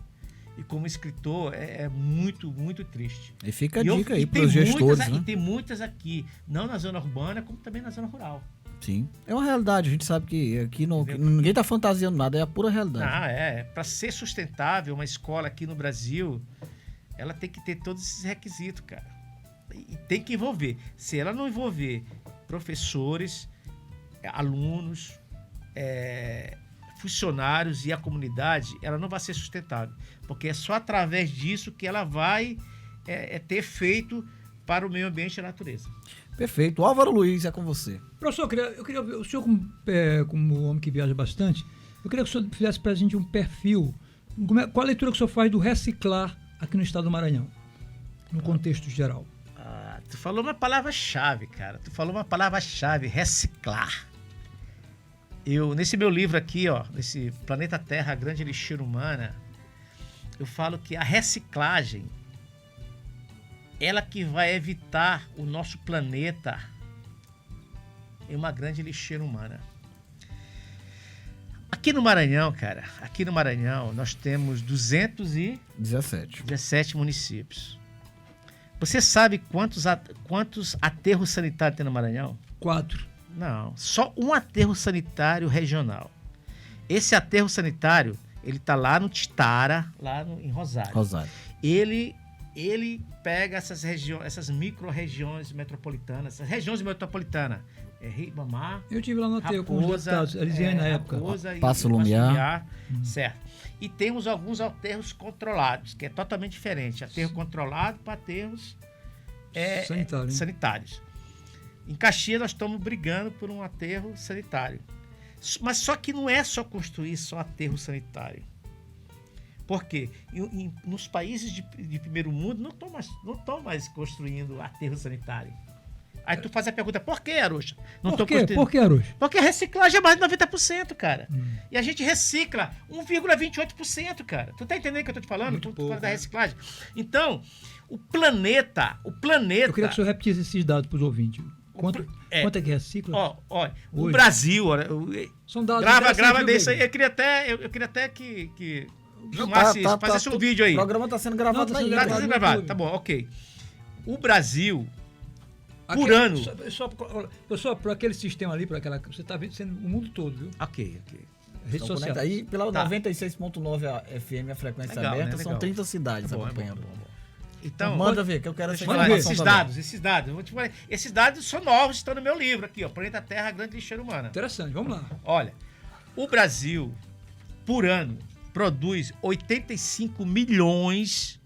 e como escritor, é muito, muito triste. E fica a dica aí para os gestores, né? E tem muitas aqui, não na zona urbana, como também na zona rural. Sim, é uma realidade. A gente sabe que aqui ninguém está fantasiando nada, é a pura realidade. Para ser sustentável, uma escola aqui no Brasil, ela tem que ter todos esses requisitos, cara. E tem que envolver. Se ela não envolver professores, alunos, funcionários e a comunidade, ela não vai ser sustentável. Porque é só através disso que ela vai ter efeito para o meio ambiente e a natureza. Perfeito. Álvaro Luiz, é com você. Professor, eu queria o senhor, como homem que viaja bastante, eu queria que o senhor fizesse para a gente um perfil. Qual a leitura que o senhor faz do reciclar aqui no estado do Maranhão, no contexto geral? Tu falou uma palavra-chave, cara. Reciclar. Nesse meu livro aqui, nesse Planeta Terra, a Grande Lixeira Humana, eu falo que a reciclagem, ela que vai evitar o nosso planeta em uma grande lixeira humana. Aqui no Maranhão, cara, nós temos 217 municípios. Você sabe quantos aterros sanitários tem no Maranhão? 4. Não, só um aterro sanitário regional. Esse aterro sanitário, ele tá lá no Titara, em Rosário. Ele pega essas micro-regiões metropolitanas, essas regiões metropolitanas. Ribamar. Eu tive lá no aterro com os deputados, eles iam na época. Passo Lumiar. Certo. E temos alguns aterros controlados, que é totalmente diferente. Aterro controlado para aterros sanitários. Em Caxias nós estamos brigando por um aterro sanitário. Mas só que não é só construir só aterro sanitário. Por quê? Nos países de primeiro mundo não estão mais construindo aterro sanitário. Aí tu faz a pergunta, por que, Arouxa? Por que, Arouxa? Porque a reciclagem é mais de 90%, cara. E a gente recicla 1,28%, cara. Tu tá entendendo o que eu tô te falando? Muito pouco, da né? reciclagem. Então, o planeta... Eu queria que o senhor repetisse esses dados para os ouvintes. Quanto é que recicla? Ó, o Hoje. Brasil... São dados Grava desse aí. aí. Eu queria até que filmasse isso. Fazesse um vídeo aí. O programa tá sendo gravado Não, tá na sendo ilha. Tá sendo no gravado. YouTube. Tá bom, ok. O Brasil... Por ano. Só por aquele sistema ali, por aquela. Você está vendo sendo o mundo todo, viu? Ok. Rede Então, social. conecta aí pela Tá. 96.9 FM, a frequência Legal, aberta, né? são Legal. 30 cidades É bom. acompanhando. Então, Manda ver, que eu quero essa deixa eu falar, informação também. esses dados. Eu vou te falar, esses dados são novos, estão no meu livro aqui, ó. Planeta Terra, a Grande Lixeira Humana. Interessante, vamos lá. Olha, o Brasil, por ano, produz 85 milhões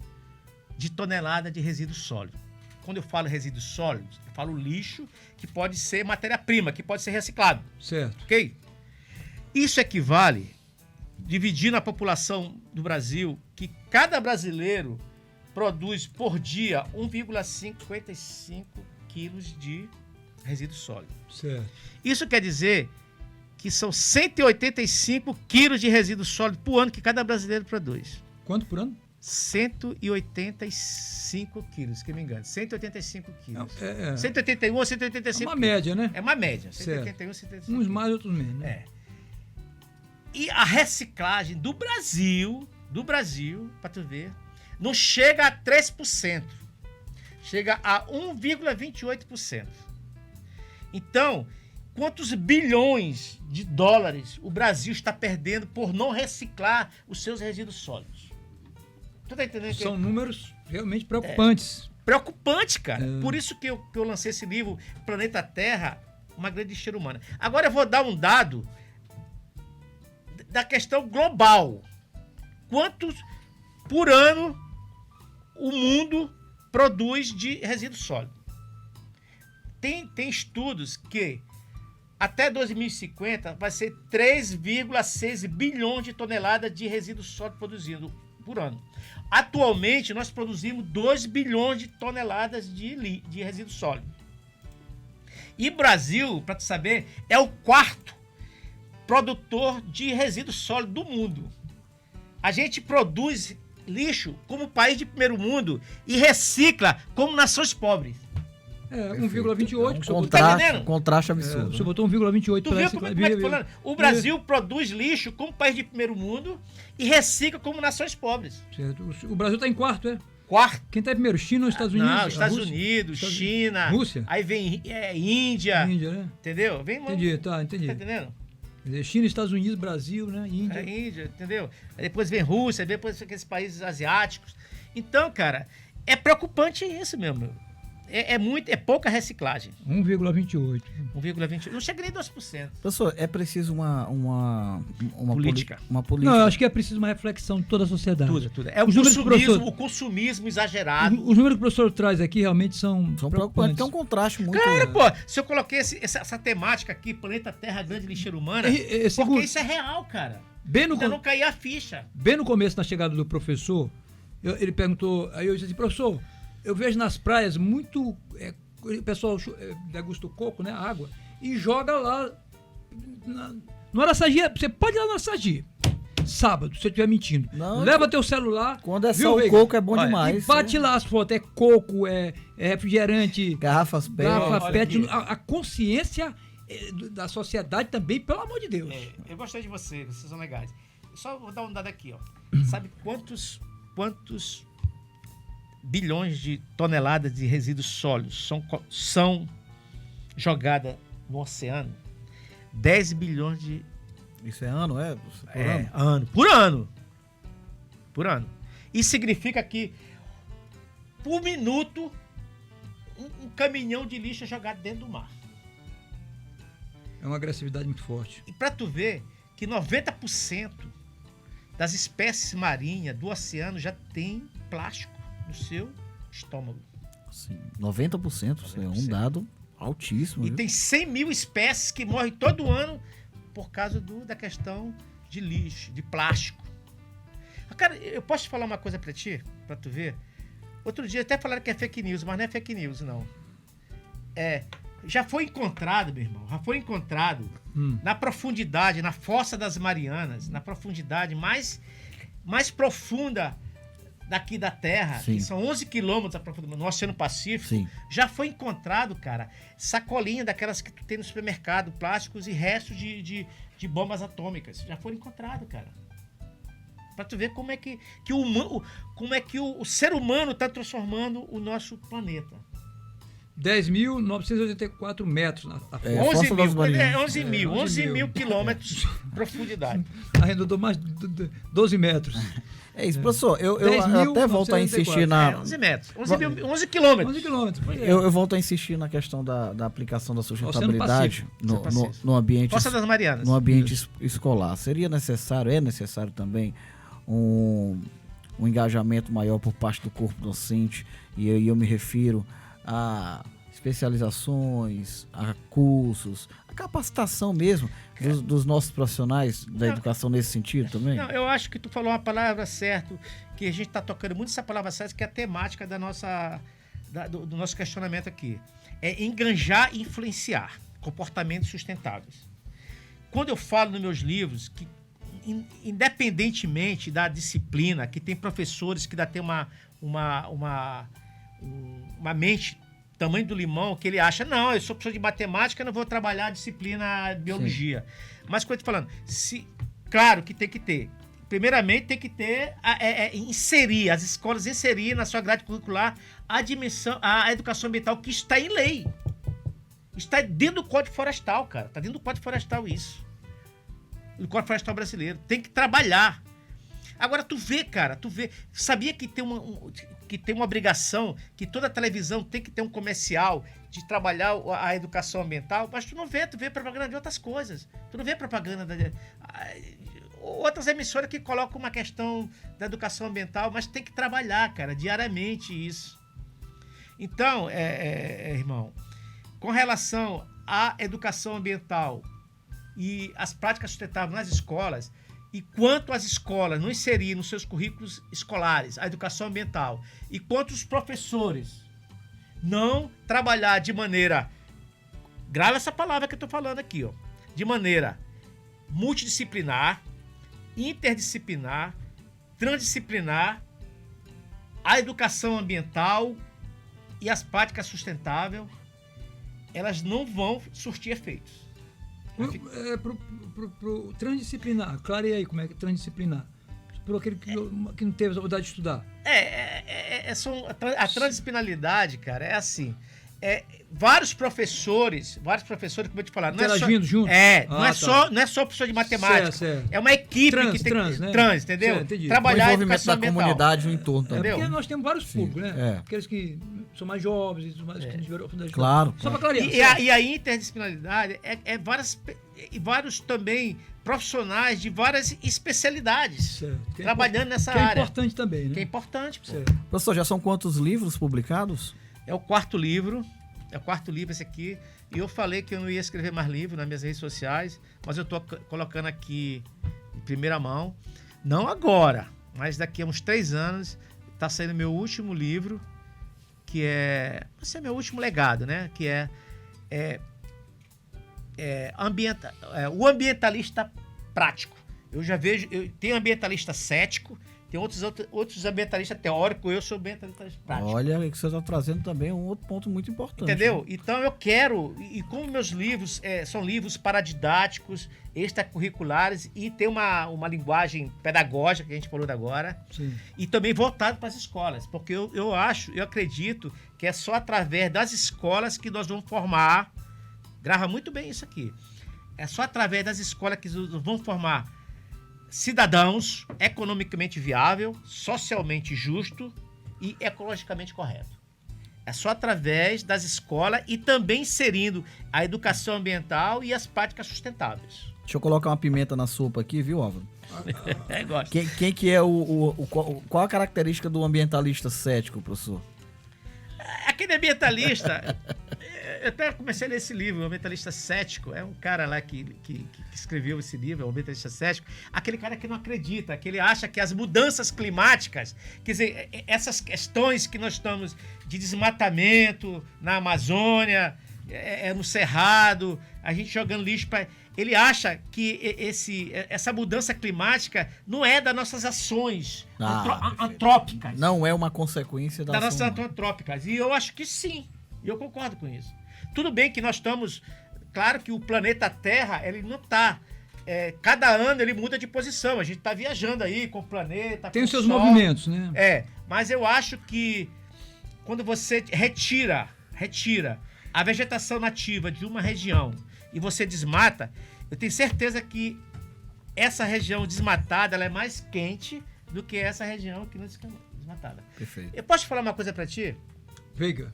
de toneladas de resíduos sólidos. Quando eu falo resíduos sólidos, eu falo lixo que pode ser matéria-prima, que pode ser reciclado, Certo. ok? Isso equivale, dividindo a população do Brasil, que cada brasileiro produz por dia 1,55 quilos de resíduo sólido. Certo. Isso quer dizer que são 185 quilos de resíduo sólido por ano que cada brasileiro produz. Quanto por ano? 185 quilos, que me engano. 185 quilos. 181 ou É 185 uma quilos. média, né? É uma média. Certo. 181, 185. Uns mais, outros menos. Né? É. E a reciclagem do Brasil, para tu ver, não chega a 3%. Chega a 1,28%. Então, quantos bilhões de dólares o Brasil está perdendo por não reciclar os seus resíduos sólidos? Tu tá entendendo? São números realmente preocupantes. Preocupante, cara. Por isso que eu lancei esse livro, Planeta Terra, uma grande lixeira humana. Agora eu vou dar um dado da questão global. Quantos por ano o mundo produz de resíduo sólido? Tem estudos que até 2050 vai ser 3,6 bilhões de toneladas de resíduo sólido produzido por ano. Atualmente, nós produzimos 2 bilhões de toneladas de resíduo sólido. E Brasil, para tu saber, é o quarto produtor de resíduo sólido do mundo. A gente produz lixo como país de primeiro mundo e recicla como nações pobres. 1,28. que o senhor botou- Tá entendendo? Contraste O absurdo. senhor botou 1,28 Tu para viu reciclar. como é que eu tô falando? O Brasil produz lixo como país de primeiro mundo e recicla como nações pobres. Certo. O Brasil está em quarto, é? Quarto. Quem está em primeiro? China ou Estados Unidos? Não, A Estados Rússia? Unidos, Estados- China. Rússia? Aí vem Índia. Índia, né? Entendeu? Vem Entendi, tá, entendi. Tá entendendo? Quer dizer, China, Estados Unidos, Brasil, né? Índia. É Índia, entendeu? Aí depois vem Rússia, depois aqueles países asiáticos. Então, cara, é preocupante isso mesmo. É pouca reciclagem. 1,28. 1,20. Não chega nem 2%. Professor, é preciso uma Política. Uma política. Não, eu acho que é preciso uma reflexão de toda a sociedade. Tudo. É o Os números que o professor- consumismo exagerado. Os números que o professor traz aqui realmente são São preocupantes. Tem um contraste muito. Claro, pô. Se eu coloquei essa temática aqui, Planeta Terra, Grande Lixeira Humana, porque segundo, isso é real, cara. bem, no, Ainda não caía a ficha. bem no começo, na chegada do professor, ele perguntou, aí eu disse assim, professor, eu vejo nas praias muito, o pessoal degusta o coco, né, a água, e joga lá no Araçagi. Você pode ir lá no Araçagi, sábado, se eu estiver mentindo. Não, Leva teu celular. Quando é viu, só o Veiga? coco é bom Olha, demais. E bate lá as fotos, é coco, é refrigerante, Garrafas PET. garrafa olha PET. aqui. A consciência da sociedade também, pelo amor de Deus. Eu gostei de vocês são legais. Só vou dar um dado aqui, ó. Sabe quantos bilhões de toneladas de resíduos sólidos são jogadas no oceano? 10 bilhões de Isso é ano, é? Por ano? ano. Por ano. Por ano. Isso significa que, por minuto, um caminhão de lixo é jogado dentro do mar. É uma agressividade muito forte. E para tu ver que 90% das espécies marinhas do oceano já tem plástico no seu estômago. Sim, 90%, isso é um 90%. dado Altíssimo. E viu? tem 100 mil espécies que morrem todo ano por causa da questão de lixo, de plástico. Cara, eu posso te falar uma coisa pra ti, pra tu ver? Outro dia até falaram que é fake news, mas não é fake news, não. Já foi encontrado, meu irmão, na profundidade, na Fossa das Marianas, na profundidade mais profunda daqui da Terra, Sim. que são 11 quilômetros no Oceano Pacífico, Sim. já foi encontrado, cara, sacolinha daquelas que tu tem no supermercado, plásticos e restos de bombas atômicas. Já foram encontrados, cara. Pra tu ver como é que o ser humano tá transformando o nosso planeta. 10.984 metros na fossa. 11 Fossa das mil, Marianas. 11 mil quilômetros de profundidade. Arredondou mais de 12 metros. É isso, professor. Eu 10.984. até volto a insistir na. 11 metros, 11 quilômetros. 11 quilômetros. Pois é. Eu volto a insistir na questão da aplicação da sustentabilidade no ambiente, Fossa das Marianas. no ambiente escolar. Seria necessário, é necessário também um engajamento maior por parte do corpo docente, e eu me refiro a especializações, a cursos, a capacitação mesmo dos nossos profissionais da educação nesse sentido também? Não, eu acho que tu falou uma palavra certa, que a gente está tocando muito essa palavra certa, que é a temática do nosso questionamento aqui. É enganjar e influenciar comportamentos sustentáveis. Quando eu falo nos meus livros que, independentemente da disciplina, que tem professores que ainda tem uma mente tamanho do limão, que ele acha, não, eu sou professor de matemática, eu não vou trabalhar a disciplina biologia. Sim. Mas, como eu tô falando, claro que tem que ter. Primeiramente, tem que ter, inserir, as escolas inserir na sua grade curricular a educação ambiental, que está em lei. Está dentro do Código Florestal, cara. Está dentro do Código Florestal isso. Do Código Florestal brasileiro. Tem que trabalhar. Agora, tu vê, sabia que tem uma obrigação, que toda televisão tem que ter um comercial de trabalhar a educação ambiental, mas tu vê propaganda de outras coisas. Tu não vê propaganda outras emissoras que colocam uma questão da educação ambiental, mas tem que trabalhar, cara, diariamente isso. Então, irmão, com relação à educação ambiental e as práticas sustentáveis nas escolas, e quanto as escolas não inserirem nos seus currículos escolares a educação ambiental, e quanto os professores não trabalhar de maneira, grava essa palavra que eu estou falando aqui, ó, de maneira multidisciplinar, interdisciplinar, transdisciplinar, a educação ambiental e as práticas sustentáveis, elas não vão surtir efeitos. Pro transdisciplinar, clareia aí como é que é transdisciplinar. Por aquele que não teve a oportunidade de estudar. A transdisciplinaridade, cara, é assim. Vários professores, como eu te falar, interagindo junto? Não é só professor de matemática. Certo. É uma equipe que tem trans, entendeu? Certo, trabalhar o envolvimento da comunidade no entorno também. Porque nós temos vários públicos, né? Aqueles que são mais jovens, que não tiveram oportunidade de estudar. Claro. Só para clarear. E a interdisciplinaridade vários também profissionais de várias especialidades trabalhando nessa área. Que é importante também, né? Que é importante, pô. Professor, já são quantos livros publicados? É o quarto livro esse aqui. E eu falei que eu não ia escrever mais livro nas minhas redes sociais, mas eu estou colocando aqui em primeira mão. Não agora, mas daqui a uns 3 anos está saindo meu último livro, que vai ser meu último legado, né? Que o ambientalista prático. Eu já vejo, tem ambientalista cético, tem outros ambientalistas teóricos, eu sou ambientalista prático. Olha, o que você está trazendo também é um outro ponto muito importante. Entendeu? Né? Então eu quero, e como meus livros são livros paradidáticos, extracurriculares, e tem uma linguagem pedagógica, que a gente falou agora, Sim. E também voltado para as escolas, porque eu acredito que é só através das escolas que nós vamos formar, grava muito bem isso aqui, é só através das escolas que nós vamos formar cidadãos economicamente viável, socialmente justo e ecologicamente correto. É só através das escolas e também inserindo a educação ambiental e as práticas sustentáveis. Deixa eu colocar uma pimenta na sopa aqui, viu, Álvaro? Gosto. Quem que é qual a característica do ambientalista cético, professor? Aquele ambientalista, Eu até comecei a ler esse livro, O Mentalista Cético. É um cara lá que escreveu esse livro, O Mentalista Cético. Aquele cara que não acredita, que ele acha que as mudanças climáticas, quer dizer, essas questões que nós estamos de desmatamento na Amazônia, no Cerrado, a gente jogando lixo para... Ele acha que essa mudança climática não é das nossas ações antrópicas. Não é uma consequência das nossas antrópicas. E eu acho que sim. E eu concordo com isso. Tudo bem que nós estamos... Claro que o planeta Terra, ele não está... cada ano ele muda de posição. A gente está viajando aí com o planeta, tem com os seus Sol. movimentos, né? Mas eu acho que quando você retira a vegetação nativa de uma região e você desmata, eu tenho certeza que essa região desmatada ela é mais quente do que essa região que não é desmatada. Perfeito. Eu posso falar uma coisa para ti? Veiga.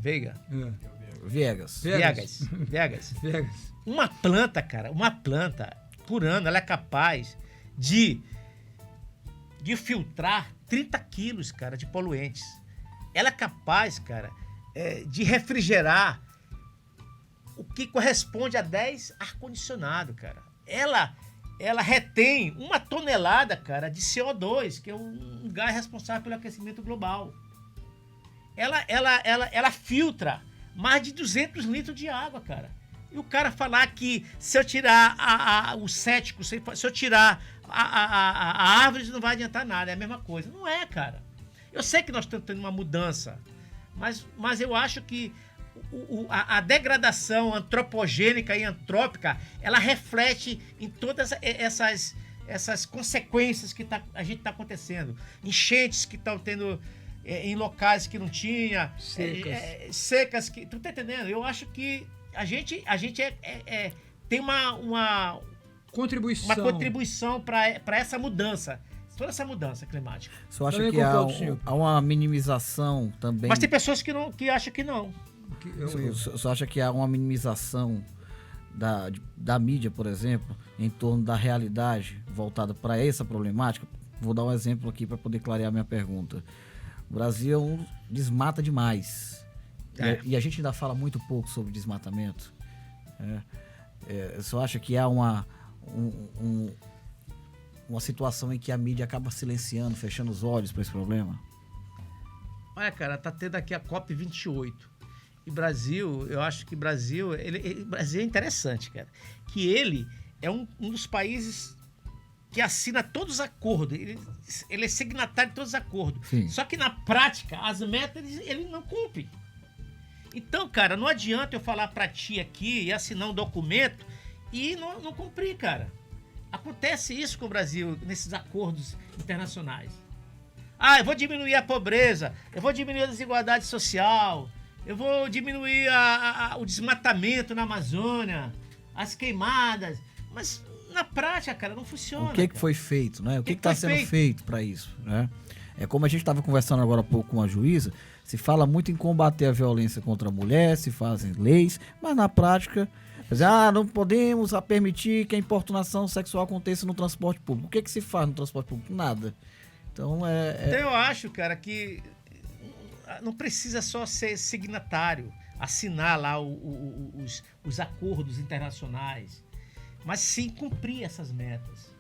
Veiga? Viegas. Uma planta, cara, por ano, ela é capaz de filtrar 30 quilos, cara, de poluentes. Ela é capaz, cara, de refrigerar o que corresponde a 10 ar-condicionado, cara. Ela retém 1 tonelada, cara, de CO2, que é um gás responsável pelo aquecimento global. Ela filtra mais de 200 litros de água, cara. E o cara falar que se eu tirar o cético, se eu tirar a árvore, não vai adiantar nada. É a mesma coisa. Não é, cara. Eu sei que nós estamos tendo uma mudança, mas eu acho que a degradação antropogênica e antrópica, ela reflete em todas essas consequências que a gente está acontecendo. Enchentes que estão tendo em locais que não tinha, secas que... Tu tá entendendo? Eu acho que a gente tem uma contribuição para essa mudança. Toda essa mudança climática. Você acha que há uma minimização também? Mas tem pessoas que acham que não. Você acha que há uma minimização da mídia, por exemplo, em torno da realidade voltada para essa problemática? Vou dar um exemplo aqui para poder clarear minha pergunta. O Brasil desmata demais. E a gente ainda fala muito pouco sobre desmatamento. Você acha que há uma situação em que a mídia acaba silenciando, fechando os olhos para esse problema? Olha, cara, tá tendo aqui a COP28. E Brasil, eu acho que Brasil é interessante, cara. Que ele é um dos países que assina todos os acordos. Ele é signatário de todos os acordos. Sim. Só que na prática, as metas ele não cumpre. Então, cara, não adianta eu falar pra ti aqui e assinar um documento e não cumprir, cara. Acontece isso com o Brasil nesses acordos internacionais. Eu vou diminuir a pobreza, eu vou diminuir a desigualdade social, eu vou diminuir o desmatamento na Amazônia, as queimadas, mas na prática, cara, não funciona. O que foi feito, né? O que está sendo feito para isso, né? É como a gente estava conversando agora há pouco com a juíza, se fala muito em combater a violência contra a mulher, se fazem leis, mas na prática, não podemos permitir que a importunação sexual aconteça no transporte público. O que se faz no transporte público? Nada. Então Então eu acho, cara, que não precisa só ser signatário, assinar lá os acordos internacionais, mas sim cumprir essas metas.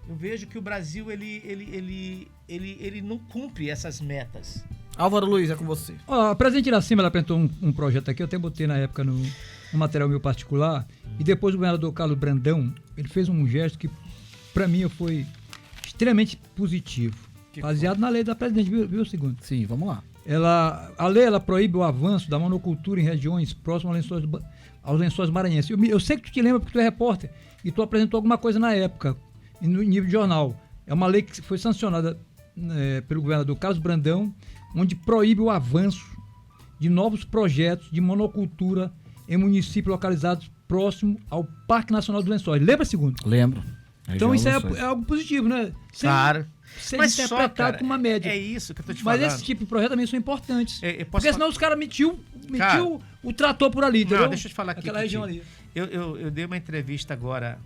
Eu vejo que o Brasil ele não cumpre essas metas. Álvaro Luiz, é com você. A Presidente Iracema, ela apresentou um projeto aqui, eu até botei na época no material meu particular, e depois o governador Carlos Brandão, ele fez um gesto que para mim foi extremamente positivo, baseado na lei da Presidente, viu, segundo? Sim, vamos lá. A lei ela proíbe o avanço da monocultura em regiões próximas aos lençóis maranhenses. Eu sei que tu te lembra porque tu é repórter e tu apresentou alguma coisa na época, no nível de jornal. É uma lei que foi sancionada pelo governador Carlos Brandão, onde proíbe o avanço de novos projetos de monocultura em municípios localizados próximo ao Parque Nacional dos Lençóis. Lembra, segundo? Lembro. Então isso é algo positivo, né? Claro. Ser interpretado como uma média. É isso que eu tô te falando. Mas esse tipo de projeto também são importantes. Porque senão os caras metiu o trator por ali, entendeu? Não, deixa eu te falar aqui. Aquela região ali. Eu dei uma entrevista agora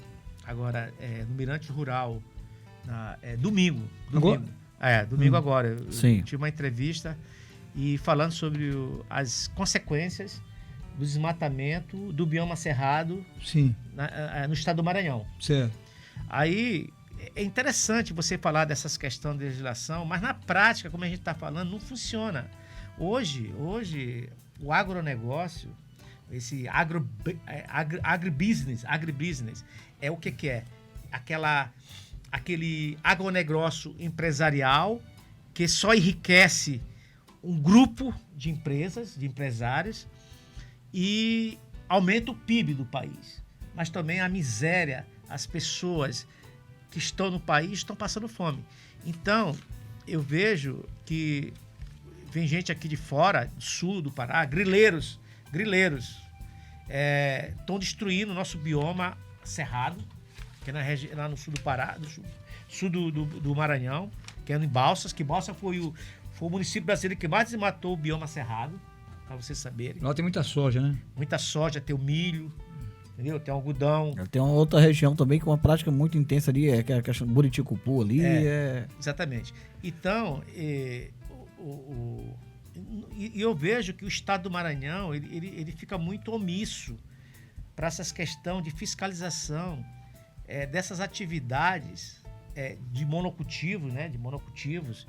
no Mirante Rural, domingo. Domingo agora. Sim. Eu tive uma entrevista e falando sobre as consequências do desmatamento do bioma cerrado Sim, no estado do Maranhão. certo. Aí é interessante você falar dessas questões de legislação, mas na prática, como a gente está falando, não funciona. Hoje o agronegócio, esse agribusiness, é o que é? Aquele agronegócio empresarial que só enriquece um grupo de empresas, de empresários, e aumenta o PIB do país. Mas também a miséria, as pessoas que estão no país estão passando fome. Então, eu vejo que vem gente aqui de fora, do sul do Pará, grileiros, estão destruindo o nosso bioma cerrado, que é lá no sul do Pará, sul do Maranhão, que é em Balsas, que Balsas foi o município brasileiro que mais desmatou o bioma cerrado, para vocês saberem. Lá tem muita soja, né? Muita soja, tem o milho, entendeu? Tem o algodão. Tem uma outra região também com uma prática muito intensa ali, que é a Buriticupu ali. Exatamente. Então, eu vejo que o estado do Maranhão ele fica muito omisso para essas questões de fiscalização dessas atividades de monocultivos, né? De monocultivos,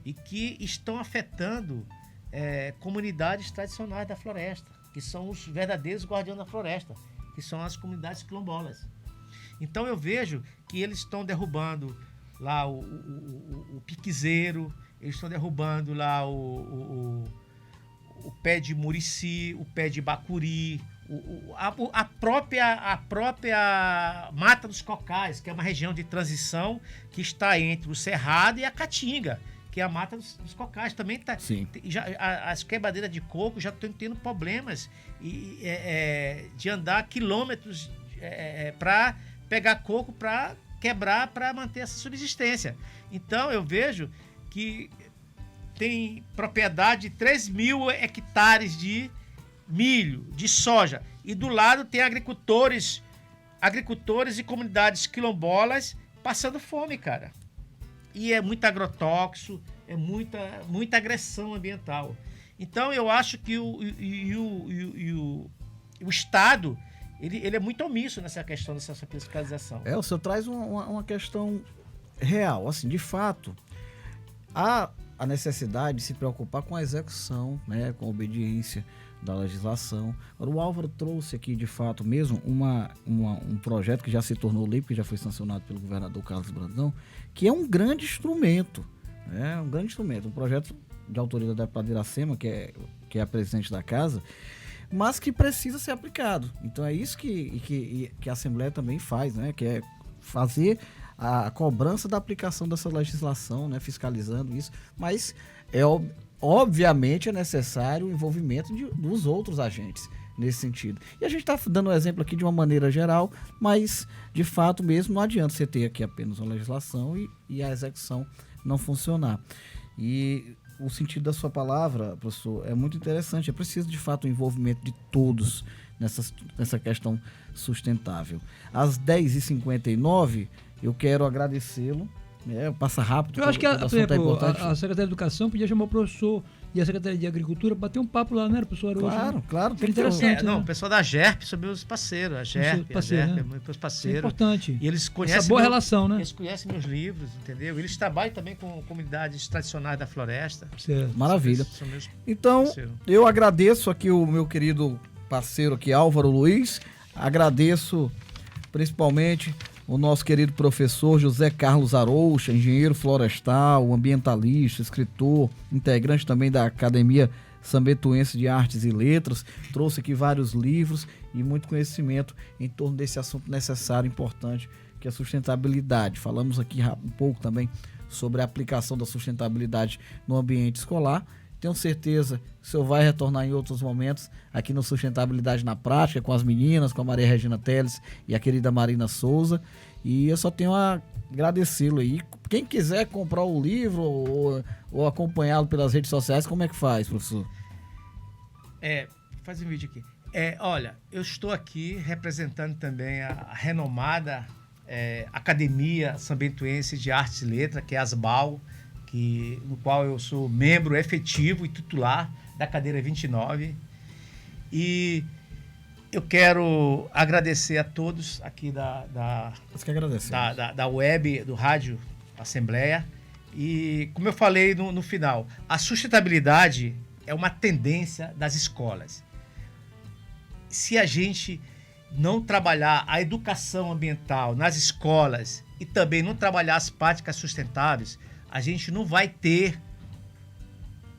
e que estão afetando comunidades tradicionais da floresta, que são os verdadeiros guardiões da floresta, que são as comunidades quilombolas. Então eu vejo que eles estão derrubando lá o piquezeiro, eles estão derrubando lá o pé de murici, o pé de bacuri, a própria Mata dos Cocais, que é uma região de transição que está entre o Cerrado e a Caatinga, que é a Mata dos Cocais. Também tá, as quebradeiras de coco já estão tendo problemas de andar quilômetros para pegar coco para quebrar, para manter essa subsistência. Então eu vejo que tem propriedade de 3.000 hectares de milho, de soja, e do lado tem agricultores e comunidades quilombolas passando fome, cara. E é muito agrotóxico, é muita agressão ambiental. Então eu acho que o Estado ele é muito omisso nessa questão dessa fiscalização. O senhor traz uma questão real, assim, de fato, há a necessidade de se preocupar com a execução, né, com a obediência da legislação. Agora, o Álvaro trouxe aqui, de fato, mesmo um projeto que já se tornou lei, porque já foi sancionado pelo governador Carlos Brandão, que é um grande instrumento, né, um projeto de autoria da deputada Iracema, que é a presidente da casa, mas que precisa ser aplicado. Então é isso que a Assembleia também faz, né, que é fazer a cobrança da aplicação dessa legislação, né, fiscalizando isso, mas obviamente é necessário o envolvimento dos outros agentes nesse sentido. E a gente está dando um exemplo aqui de uma maneira geral, mas de fato mesmo não adianta você ter aqui apenas uma legislação e a execução não funcionar. E o sentido da sua palavra, professor, é muito interessante. É preciso de fato o envolvimento de todos nessa questão sustentável. Às 10h59, eu quero agradecê-lo. Passa rápido. Eu acho que a Secretaria de Educação podia chamar o professor e a Secretaria de Agricultura para bater um papo lá, né, professor Arojo? Claro. Tem interessante. O pessoal da GERP sobre os parceiros. A GERP, os parceiros. É importante. E eles conhecem essa boa relação, né? Eles conhecem meus livros, entendeu? Eles trabalham também com comunidades tradicionais da floresta. Certo. Maravilha. Então, eu agradeço aqui o meu querido parceiro aqui, Álvaro Luiz. Agradeço principalmente o nosso querido professor José Carlos Aroucha, engenheiro florestal, ambientalista, escritor, integrante também da Academia Sambetuense de Artes e Letras. Trouxe aqui vários livros e muito conhecimento em torno desse assunto necessário e importante, que é a sustentabilidade. Falamos aqui um pouco também sobre a aplicação da sustentabilidade no ambiente escolar. Tenho certeza que o senhor vai retornar em outros momentos aqui no Sustentabilidade na Prática, com as meninas, com a Maria Regina Teles e a querida Marina Souza. E eu só tenho a agradecê-lo aí. Quem quiser comprar o livro ou acompanhá-lo pelas redes sociais, como é que faz, professor? Faz um vídeo aqui. Olha, eu estou aqui representando também a renomada Academia Sambetuense de Artes e Letras, que é a ASBAL, no qual eu sou membro efetivo e titular da cadeira 29. E eu quero agradecer a todos aqui da web, do Rádio Assembleia. E, como eu falei no final, a sustentabilidade é uma tendência das escolas. Se a gente não trabalhar a educação ambiental nas escolas e também não trabalhar as práticas sustentáveis, a gente não vai ter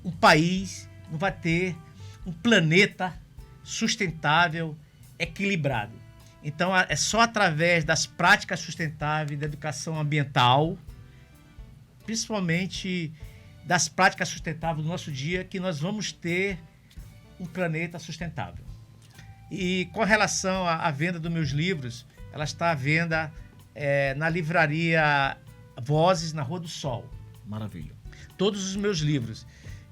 um país, não vai ter um planeta sustentável, equilibrado. Então, é só através das práticas sustentáveis, da educação ambiental, principalmente das práticas sustentáveis do nosso dia, que nós vamos ter um planeta sustentável. E com relação à venda dos meus livros, ela está à venda na livraria Vozes, na Rua do Sol. Maravilha. Todos os meus livros.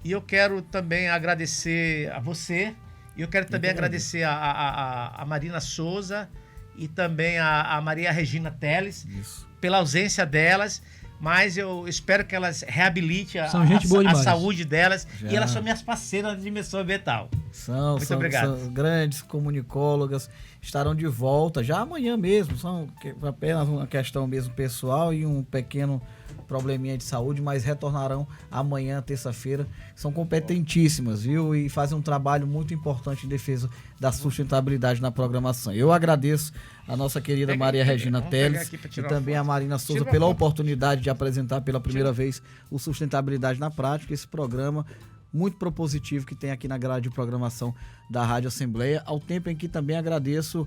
E eu quero também agradecer a você, e eu quero também agradecer a Marina Souza e também a Maria Regina Teles, pela ausência delas, mas eu espero que elas reabilitem a saúde delas. E elas são minhas parceiras na dimensão ambiental. Muito obrigado. São grandes comunicólogas, estarão de volta já amanhã mesmo. São apenas uma questão mesmo pessoal e um pequeno probleminha de saúde, mas retornarão amanhã, terça-feira. São competentíssimas, viu? E fazem um trabalho muito importante em defesa da sustentabilidade na programação. Eu agradeço a nossa querida Maria Regina Teles e também a Marina Souza pela oportunidade de apresentar pela primeira vez o Sustentabilidade na Prática, esse programa muito propositivo que tem aqui na grade de programação da Rádio Assembleia, ao tempo em que também agradeço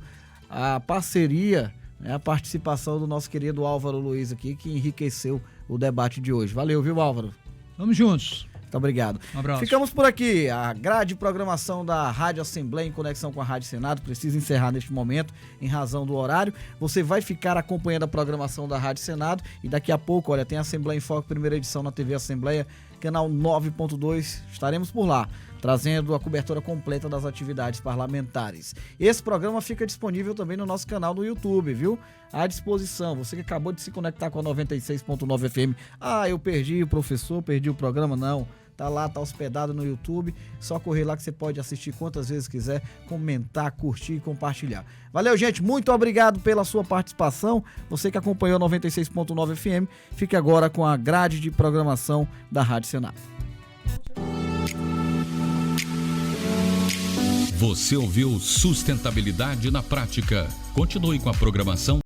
a parceria, a participação do nosso querido Álvaro Luiz aqui, que enriqueceu o debate de hoje. Valeu, viu, Álvaro? Vamos juntos. Muito obrigado. Um abraço. Ficamos por aqui. A grade de programação da Rádio Assembleia em conexão com a Rádio Senado precisa encerrar neste momento, em razão do horário. Você vai ficar acompanhando a programação da Rádio Senado e daqui a pouco, olha, tem a Assembleia em Foco, primeira edição na TV Assembleia, canal 9.2. Estaremos por lá, trazendo a cobertura completa das atividades parlamentares. Esse programa fica disponível também no nosso canal no YouTube, viu? À disposição. Você que acabou de se conectar com a 96.9 FM. Ah, eu perdi o professor, perdi o programa. Não. Tá lá, tá hospedado no YouTube. Só correr lá que você pode assistir quantas vezes quiser, comentar, curtir e compartilhar. Valeu, gente. Muito obrigado pela sua participação. Você que acompanhou a 96.9 FM, fique agora com a grade de programação da Rádio Senado. Você ouviu Sustentabilidade na Prática. Continue com a programação